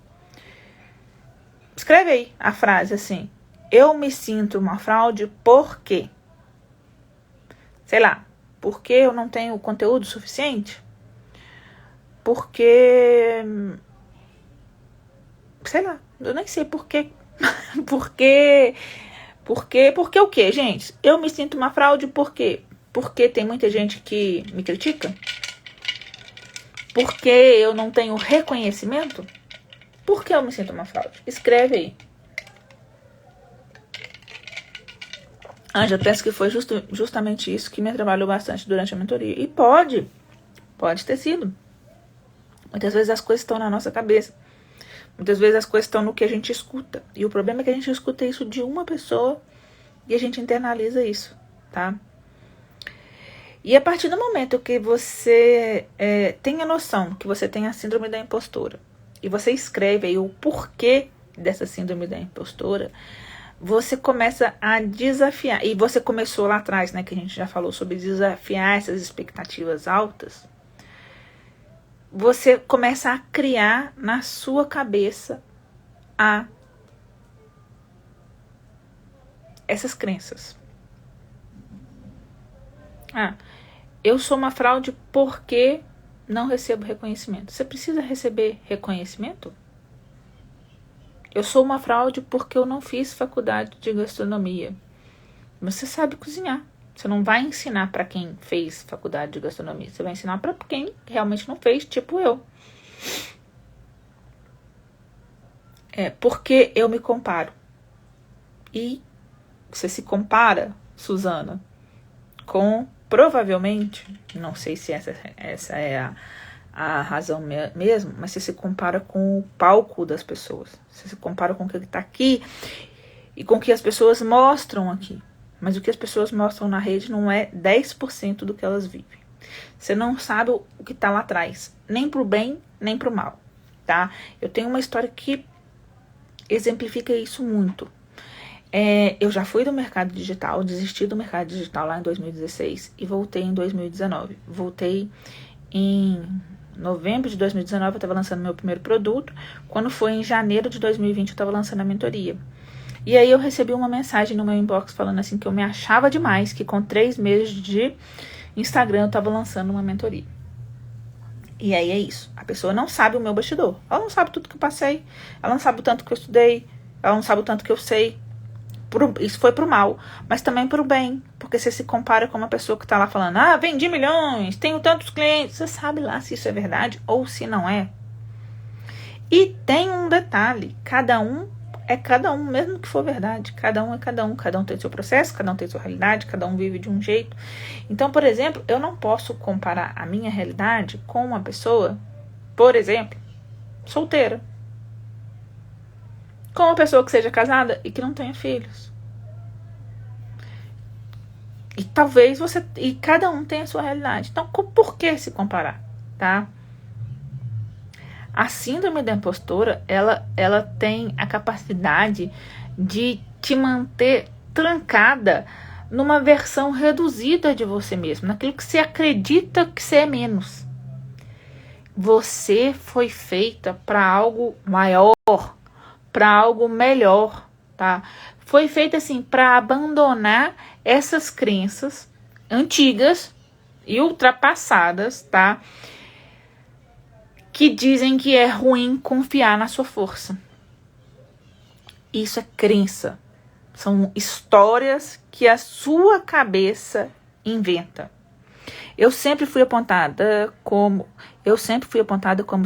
Escreve aí a frase assim, eu me sinto uma fraude porque, sei lá, porque eu não tenho conteúdo suficiente? Porque, sei lá, eu nem sei por quê. Porque o quê, gente? Eu me sinto uma fraude por quê? Porque tem muita gente que me critica? Porque eu não tenho reconhecimento? Por que eu me sinto uma fraude? Escreve aí. Já penso que foi justamente isso que me atrapalhou bastante durante a mentoria. E pode ter sido. Muitas vezes as coisas estão na nossa cabeça. Muitas vezes as coisas estão no que a gente escuta. E o problema é que a gente escuta isso de uma pessoa e a gente internaliza isso, tá? E a partir do momento que você tem a noção que você tem a síndrome da impostora e você escreve aí o porquê dessa síndrome da impostora, você começa a desafiar. E você começou lá atrás, né, que a gente já falou sobre desafiar essas expectativas altas. Você começa a criar na sua cabeça essas crenças. Eu sou uma fraude porque não recebo reconhecimento. Você precisa receber reconhecimento? Eu sou uma fraude porque eu não fiz faculdade de gastronomia. Você sabe cozinhar. Você não vai ensinar para quem fez faculdade de gastronomia. Você vai ensinar para quem realmente não fez, tipo eu. Porque eu me comparo. E você se compara, Suzana, com provavelmente, não sei se essa é a razão mesmo, mas você se compara com o palco das pessoas. Você se compara com o que está aqui e com o que as pessoas mostram aqui. Mas o que as pessoas mostram na rede não é 10% do que elas vivem. Você não sabe o que está lá atrás, nem pro bem, nem pro mal, tá? Eu tenho uma história que exemplifica isso muito. Eu já fui do mercado digital, desisti do mercado digital lá em 2016 e voltei em 2019. Voltei em novembro de 2019 eu estava lançando meu primeiro produto. Quando foi em janeiro de 2020 eu estava lançando a mentoria. E aí eu recebi uma mensagem no meu inbox falando assim que eu me achava demais, que com 3 meses de Instagram eu estava lançando uma mentoria. E aí é isso. A pessoa não sabe o meu bastidor. Ela não sabe tudo que eu passei. Ela não sabe o tanto que eu estudei. Ela não sabe o tanto que eu sei. Isso foi pro mal, mas também pro bem. Porque você se compara com uma pessoa que tá lá falando: ah, vendi milhões, tenho tantos clientes. Você sabe lá se isso é verdade ou se não é. E tem um detalhe: cada um é cada um, mesmo que for verdade. Cada um é cada um. Cada um tem seu processo, cada um tem sua realidade, cada um vive de um jeito. Então, por exemplo, eu não posso comparar a minha realidade com uma pessoa, por exemplo, solteira, com uma pessoa que seja casada e que não tenha filhos. E talvez você... E cada um tem a sua realidade. Então, por que se comparar, tá? A síndrome da impostora, ela tem a capacidade de te manter trancada numa versão reduzida de você mesmo, naquilo que você acredita que você é menos. Você foi feita para algo maior, para algo melhor, tá? Foi feita assim para abandonar essas crenças antigas e ultrapassadas, tá? Que dizem que é ruim confiar na sua força. Isso é crença. São histórias que a sua cabeça inventa. Eu sempre fui apontada como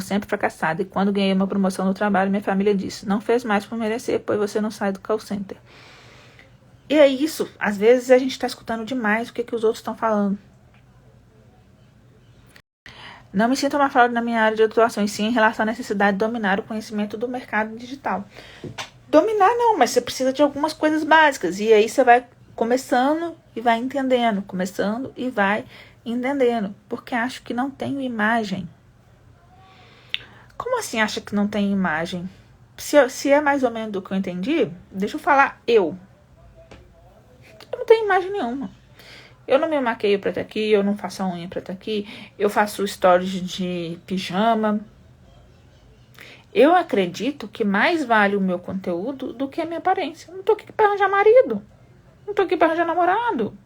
sempre fracassada. E quando ganhei uma promoção no trabalho, minha família disse: não fez mais por merecer, pois você não sai do call center. E é isso. Às vezes a gente está escutando demais o que os outros estão falando. Não me sinto uma fraude na minha área de atuação, e sim em relação à necessidade de dominar o conhecimento do mercado digital. Dominar não, mas você precisa de algumas coisas básicas. E aí você vai começando e vai entendendo. Começando e vai entendendo. Porque acho que não tenho imagem. Como assim acha que não tem imagem? Se é mais ou menos do que eu entendi, deixa eu falar eu. Eu não tenho imagem nenhuma. Eu não me maqueio pra estar aqui, eu não faço a unha pra estar aqui, eu faço stories de pijama. Eu acredito que mais vale o meu conteúdo do que a minha aparência. Eu não tô aqui pra arranjar marido. Não tô aqui pra arranjar namorado.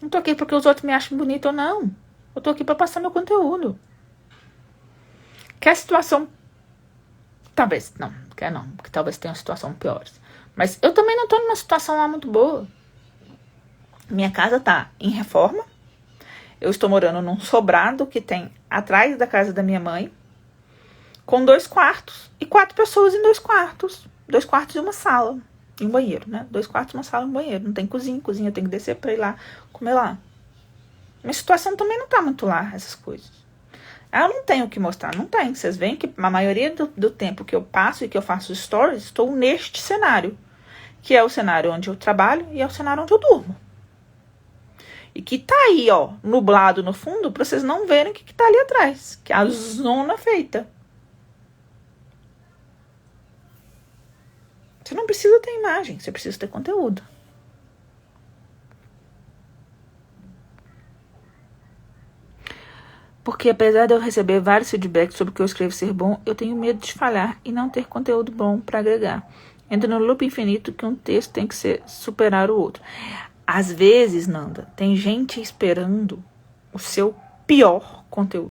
Não tô aqui porque os outros me acham bonito ou não. Eu tô aqui pra passar meu conteúdo. Que a situação... Talvez, não, quer não, porque talvez tenha uma situação piores. Mas eu também não tô numa situação lá muito boa. Minha casa tá em reforma. Eu estou morando num sobrado que tem atrás da casa da minha mãe, com 2 quartos e 4 pessoas em 2 quartos. 2 quartos e uma sala e um banheiro, né? 2 quartos, uma sala e um banheiro. Não tem cozinha. Cozinha eu tenho que descer pra ir lá comer lá. Minha situação também não tá muito lá, essas coisas. Eu não tenho o que mostrar, não tem. Vocês veem que a maioria do tempo que eu passo e que eu faço stories, estou neste cenário. Que é o cenário onde eu trabalho e é o cenário onde eu durmo. E que tá aí, ó, nublado no fundo, pra vocês não verem o que tá ali atrás. Que é a zona feita. Você não precisa ter imagem, você precisa ter conteúdo. Porque apesar de eu receber vários feedbacks sobre o que eu escrevo ser bom, eu tenho medo de falhar e não ter conteúdo bom para agregar. Entra no loop infinito que um texto tem que superar o outro. Às vezes, Nanda, tem gente esperando o seu pior conteúdo.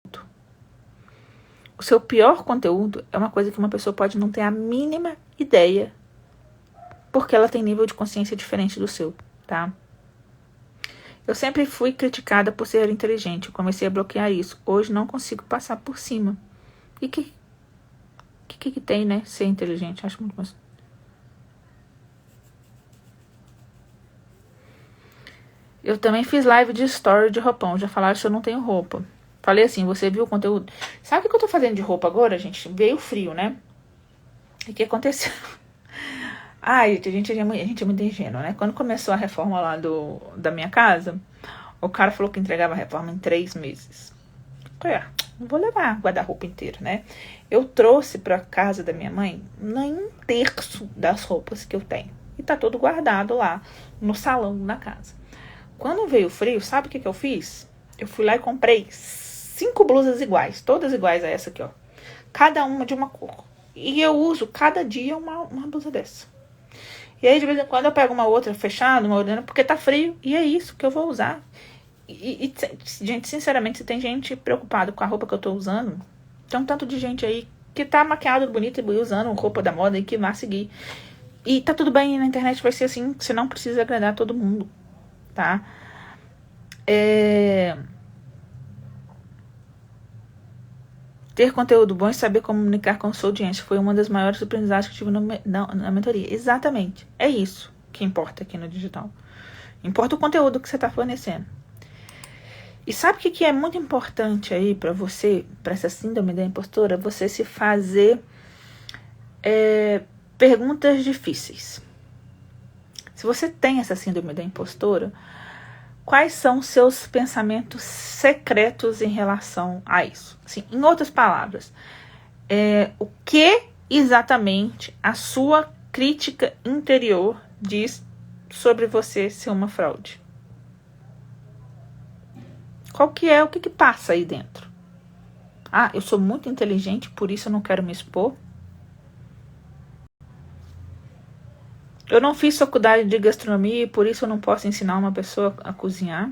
O seu pior conteúdo é uma coisa que uma pessoa pode não ter a mínima ideia, porque ela tem nível de consciência diferente do seu, tá? Eu sempre fui criticada por ser inteligente. Eu comecei a bloquear isso. Hoje não consigo passar por cima. E que tem, né? Ser inteligente. Acho muito mais. Eu também fiz live de story de roupão. Já falaram que eu não tenho roupa. Falei assim, você viu o conteúdo? Sabe o que eu tô fazendo de roupa agora, gente? Veio frio, né? E o que aconteceu? Ai, a gente é muito ingênuo, né? Quando começou a reforma lá da minha casa, o cara falou que entregava a reforma em 3 meses. Não vou levar guarda-roupa inteiro, né? Eu trouxe pra casa da minha mãe nem 1/3 das roupas que eu tenho. E tá tudo guardado lá no salão da casa. Quando veio o frio, sabe o que eu fiz? Eu fui lá e comprei 5 blusas iguais, todas iguais a essa aqui, ó. Cada uma de uma cor. E eu uso cada dia uma blusa dessa. E aí, de vez em quando, eu pego uma outra fechada, uma outra, porque tá frio. E é isso que eu vou usar. Gente, sinceramente, se tem gente preocupada com a roupa que eu tô usando, tem um tanto de gente aí que tá maquiado bonito e usando roupa da moda e que vai seguir. E tá tudo bem, na internet vai ser assim, você não precisa agradar todo mundo, tá? Ter conteúdo bom e saber comunicar com sua audiência foi uma das maiores aprendizagens que eu tive na mentoria. Exatamente. É isso que importa aqui no digital. Importa o conteúdo que você está fornecendo. E sabe o que é muito importante aí para você, para essa síndrome da impostora? Você se fazer perguntas difíceis. Se você tem essa síndrome da impostora, quais são os seus pensamentos secretos em relação a isso? Assim, em outras palavras, o que exatamente a sua crítica interior diz sobre você ser uma fraude? Qual que é, o que passa aí dentro? Ah, eu sou muito inteligente, por isso eu não quero me expor. Eu não fiz faculdade de gastronomia e por isso eu não posso ensinar uma pessoa a cozinhar.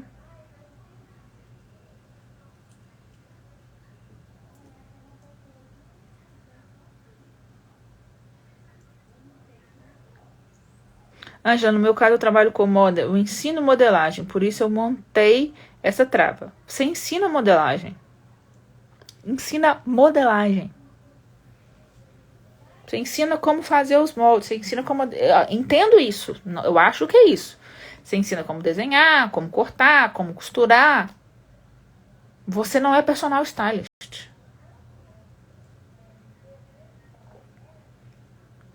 Ângela, no meu caso eu trabalho com moda, eu ensino modelagem, por isso eu montei essa trava. Você ensina modelagem. Ensina modelagem. Você ensina como fazer os moldes, você ensina como... Eu entendo isso, eu acho que é isso. Você ensina como desenhar, como cortar, como costurar. Você não é personal stylist.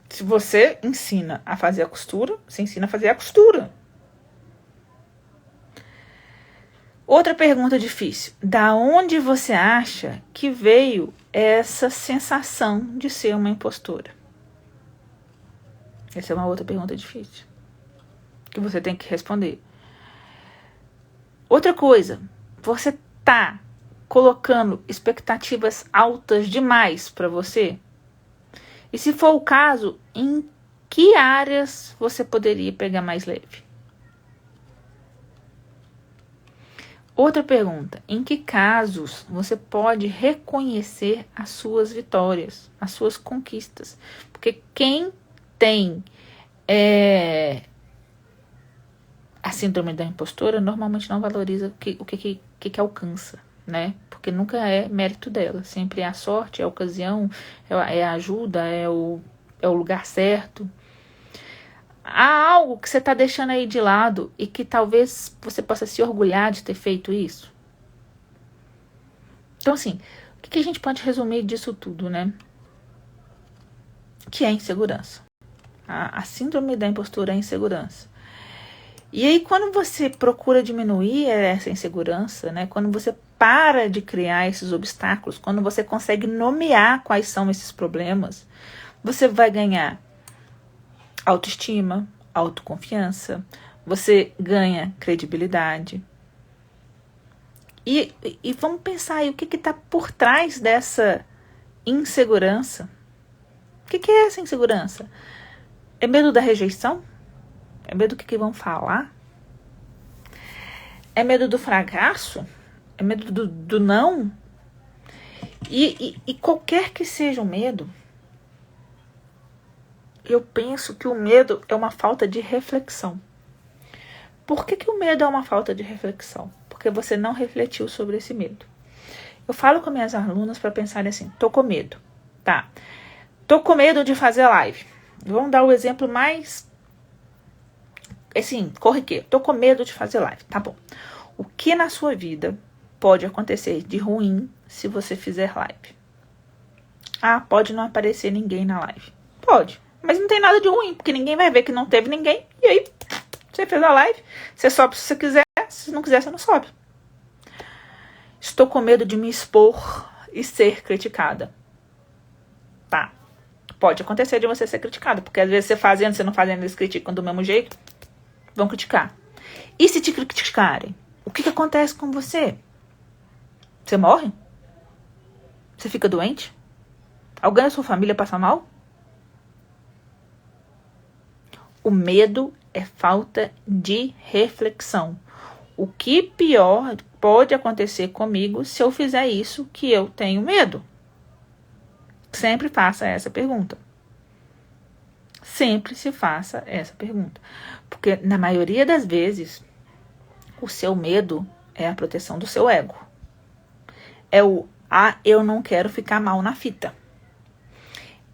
Se você ensina a fazer a costura, você ensina a fazer a costura. Outra pergunta difícil. Da onde você acha que veio essa sensação de ser uma impostora? Essa é uma outra pergunta difícil que você tem que responder. Outra coisa, você tá colocando expectativas altas demais para você? E se for o caso, em que áreas você poderia pegar mais leve? Outra pergunta, em que casos você pode reconhecer as suas vitórias, as suas conquistas? Porque quem tem a síndrome da impostora normalmente não valoriza o que alcança, né? Porque nunca é mérito dela, sempre é a sorte, é a ocasião, é a ajuda, é o lugar certo. Há algo que você está deixando aí de lado e que talvez você possa se orgulhar de ter feito isso? Então, assim, o que a gente pode resumir disso tudo, né? Que é insegurança. A síndrome da impostura é insegurança. E aí, quando você procura diminuir essa insegurança, né? Quando você para de criar esses obstáculos, quando você consegue nomear quais são esses problemas, você vai ganhar autoestima, autoconfiança, você ganha credibilidade. E vamos pensar aí, o que está por trás dessa insegurança? O que é essa insegurança? É medo da rejeição? É medo do que vão falar? É medo do fracasso? É medo do não? E qualquer que seja o medo, eu penso que o medo é uma falta de reflexão. Por que o medo é uma falta de reflexão? Porque você não refletiu sobre esse medo. Eu falo com minhas alunas para pensarem assim, tô com medo, tá? Tô com medo de fazer live. Vamos dar o exemplo mais, assim, corriqueiro. Tô com medo de fazer live, tá bom. O que na sua vida pode acontecer de ruim se você fizer live? Ah, pode não aparecer ninguém na live. Pode. Mas não tem nada de ruim, porque ninguém vai ver que não teve ninguém. E aí, você fez a live, você sobe se você quiser, se não quiser, você não sobe. Estou com medo de me expor e ser criticada. Tá. Pode acontecer de você ser criticada, porque às vezes você não fazendo, eles criticam do mesmo jeito, vão criticar. E se te criticarem, o que acontece com você? Você morre? Você fica doente? Alguém da sua família passa mal? O medo é falta de reflexão. O que pior pode acontecer comigo se eu fizer isso que eu tenho medo? Sempre faça essa pergunta. Sempre se faça essa pergunta. Porque na maioria das vezes, o seu medo é a proteção do seu ego. É o eu não quero ficar mal na fita.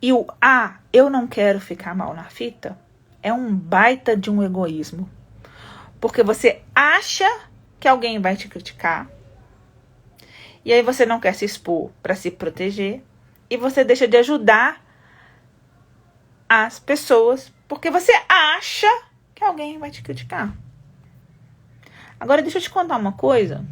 E o eu não quero ficar mal na fita é um baita de um egoísmo. Porque você acha que alguém vai te criticar. E aí você não quer se expor para se proteger. E você deixa de ajudar as pessoas porque você acha que alguém vai te criticar. Agora deixa eu te contar uma coisa.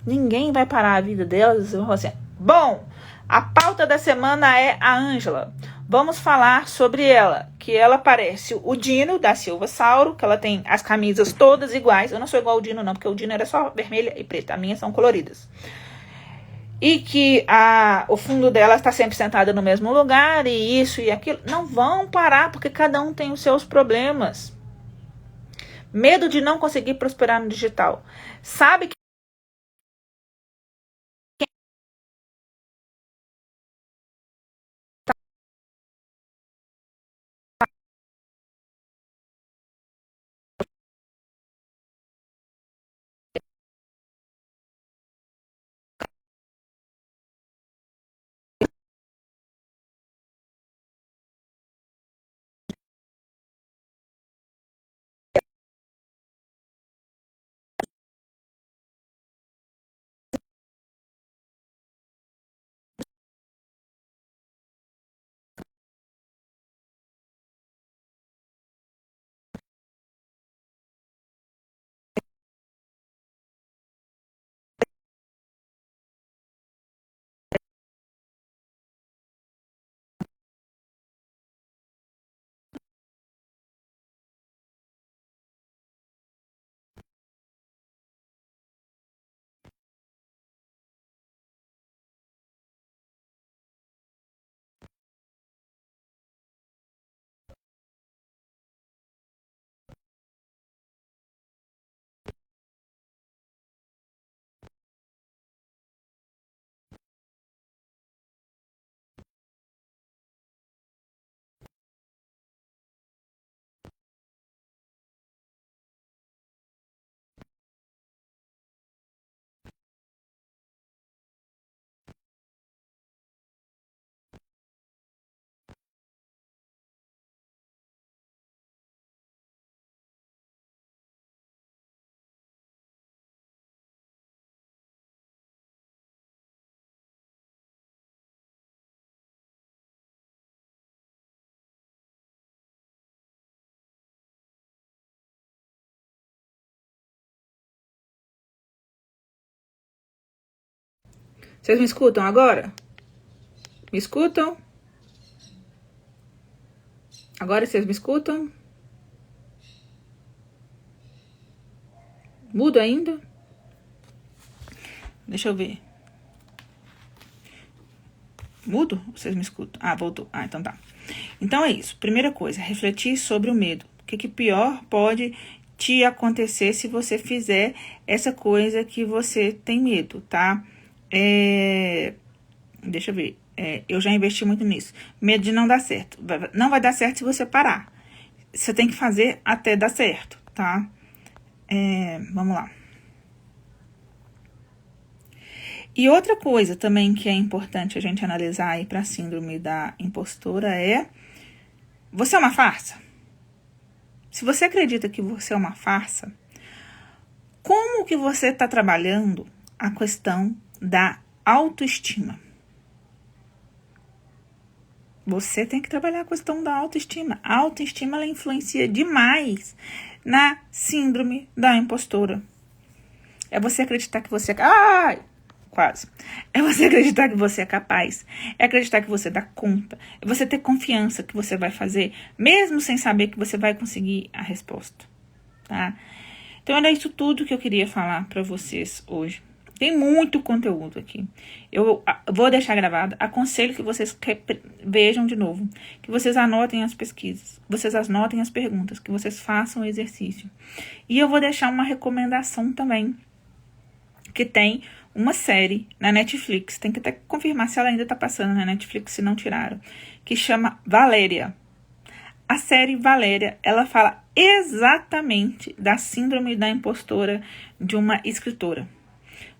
Ninguém vai parar a vida delas e falar assim, bom, a pauta da semana é a Ângela. Vamos falar sobre ela, que ela parece o Dino da Silva Sauro, que ela tem as camisas todas iguais. Eu não sou igual ao Dino não, porque o Dino era só vermelha e preta, as minhas são coloridas. E que o fundo dela está sempre sentada no mesmo lugar, e isso e aquilo. Não vão parar, porque cada um tem os seus problemas. Medo de não conseguir prosperar no digital. Sabe que vocês me escutam agora? Me escutam? Agora vocês me escutam? Mudo ainda? Deixa eu ver. Mudo? Vocês me escutam? Voltou. Então tá. Então é isso. Primeira coisa, refletir sobre o medo. O que pior pode te acontecer se você fizer essa coisa que você tem medo, tá? Deixa eu ver. Eu já investi muito nisso. Medo de não dar certo. Não vai dar certo se você parar. Você tem que fazer até dar certo, tá? Vamos lá. E outra coisa também que é importante a gente analisar aí para a síndrome da impostora é: você é uma farsa? Se você acredita que você é uma farsa, como que você está trabalhando a questão da autoestima? Você tem que trabalhar a questão da autoestima. A autoestima, ela influencia demais na síndrome da impostora. É você acreditar que você... quase. É você acreditar que você é capaz. É acreditar que você dá conta. É você ter confiança que você vai fazer, mesmo sem saber que você vai conseguir a resposta, tá? Então, era isso tudo que eu queria falar para vocês hoje, Tem muito conteúdo aqui. Eu vou deixar gravado. Aconselho que vocês vejam de novo. Que vocês anotem as pesquisas. Que vocês anotem as perguntas. Que vocês façam o exercício. E eu vou deixar uma recomendação também. Que tem uma série na Netflix. Tem que até confirmar se ela ainda está passando na Netflix, se não tiraram. Que chama Valéria. A série Valéria, ela fala exatamente da síndrome da impostora de uma escritora.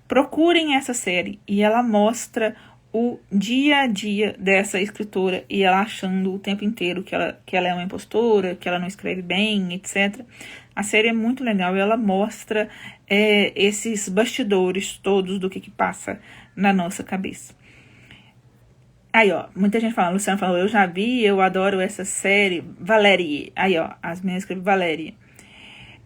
Procurem essa série e ela mostra o dia a dia dessa escritora e ela achando o tempo inteiro que ela é uma impostora, que ela não escreve bem, etc. A série é muito legal e ela mostra esses bastidores todos do que passa na nossa cabeça. Aí, ó, muita gente fala, Luciana falou, eu já vi, eu adoro essa série, Valéria. Aí, ó, as meninas escrevem Valéria.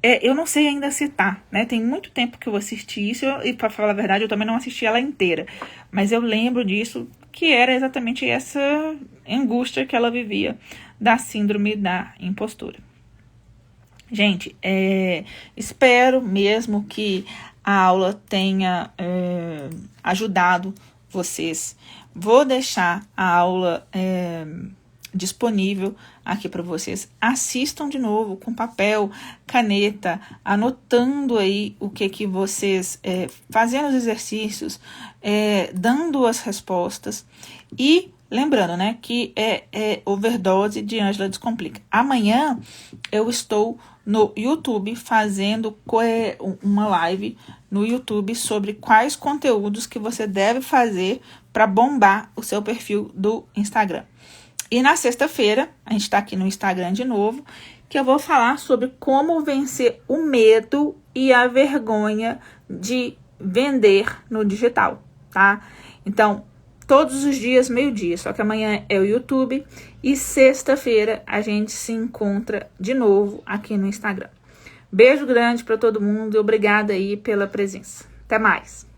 Eu não sei ainda citar, né? Tem muito tempo que eu assisti isso e, pra falar a verdade, eu também não assisti ela inteira. Mas eu lembro disso, que era exatamente essa angústia que ela vivia da síndrome da impostora. Gente, espero mesmo que a aula tenha ajudado vocês. Vou deixar a aula disponível aqui para vocês. Assistam de novo com papel, caneta, anotando aí o que vocês, fazendo os exercícios, dando as respostas e lembrando, né, que é Overdose de Ângela Descomplica. Amanhã eu estou no YouTube fazendo uma live no YouTube sobre quais conteúdos que você deve fazer para bombar o seu perfil do Instagram. E na sexta-feira, a gente está aqui no Instagram de novo, que eu vou falar sobre como vencer o medo e a vergonha de vender no digital, tá? Então, todos os dias, meio-dia, só que amanhã é o YouTube e sexta-feira a gente se encontra de novo aqui no Instagram. Beijo grande para todo mundo e obrigada aí pela presença. Até mais!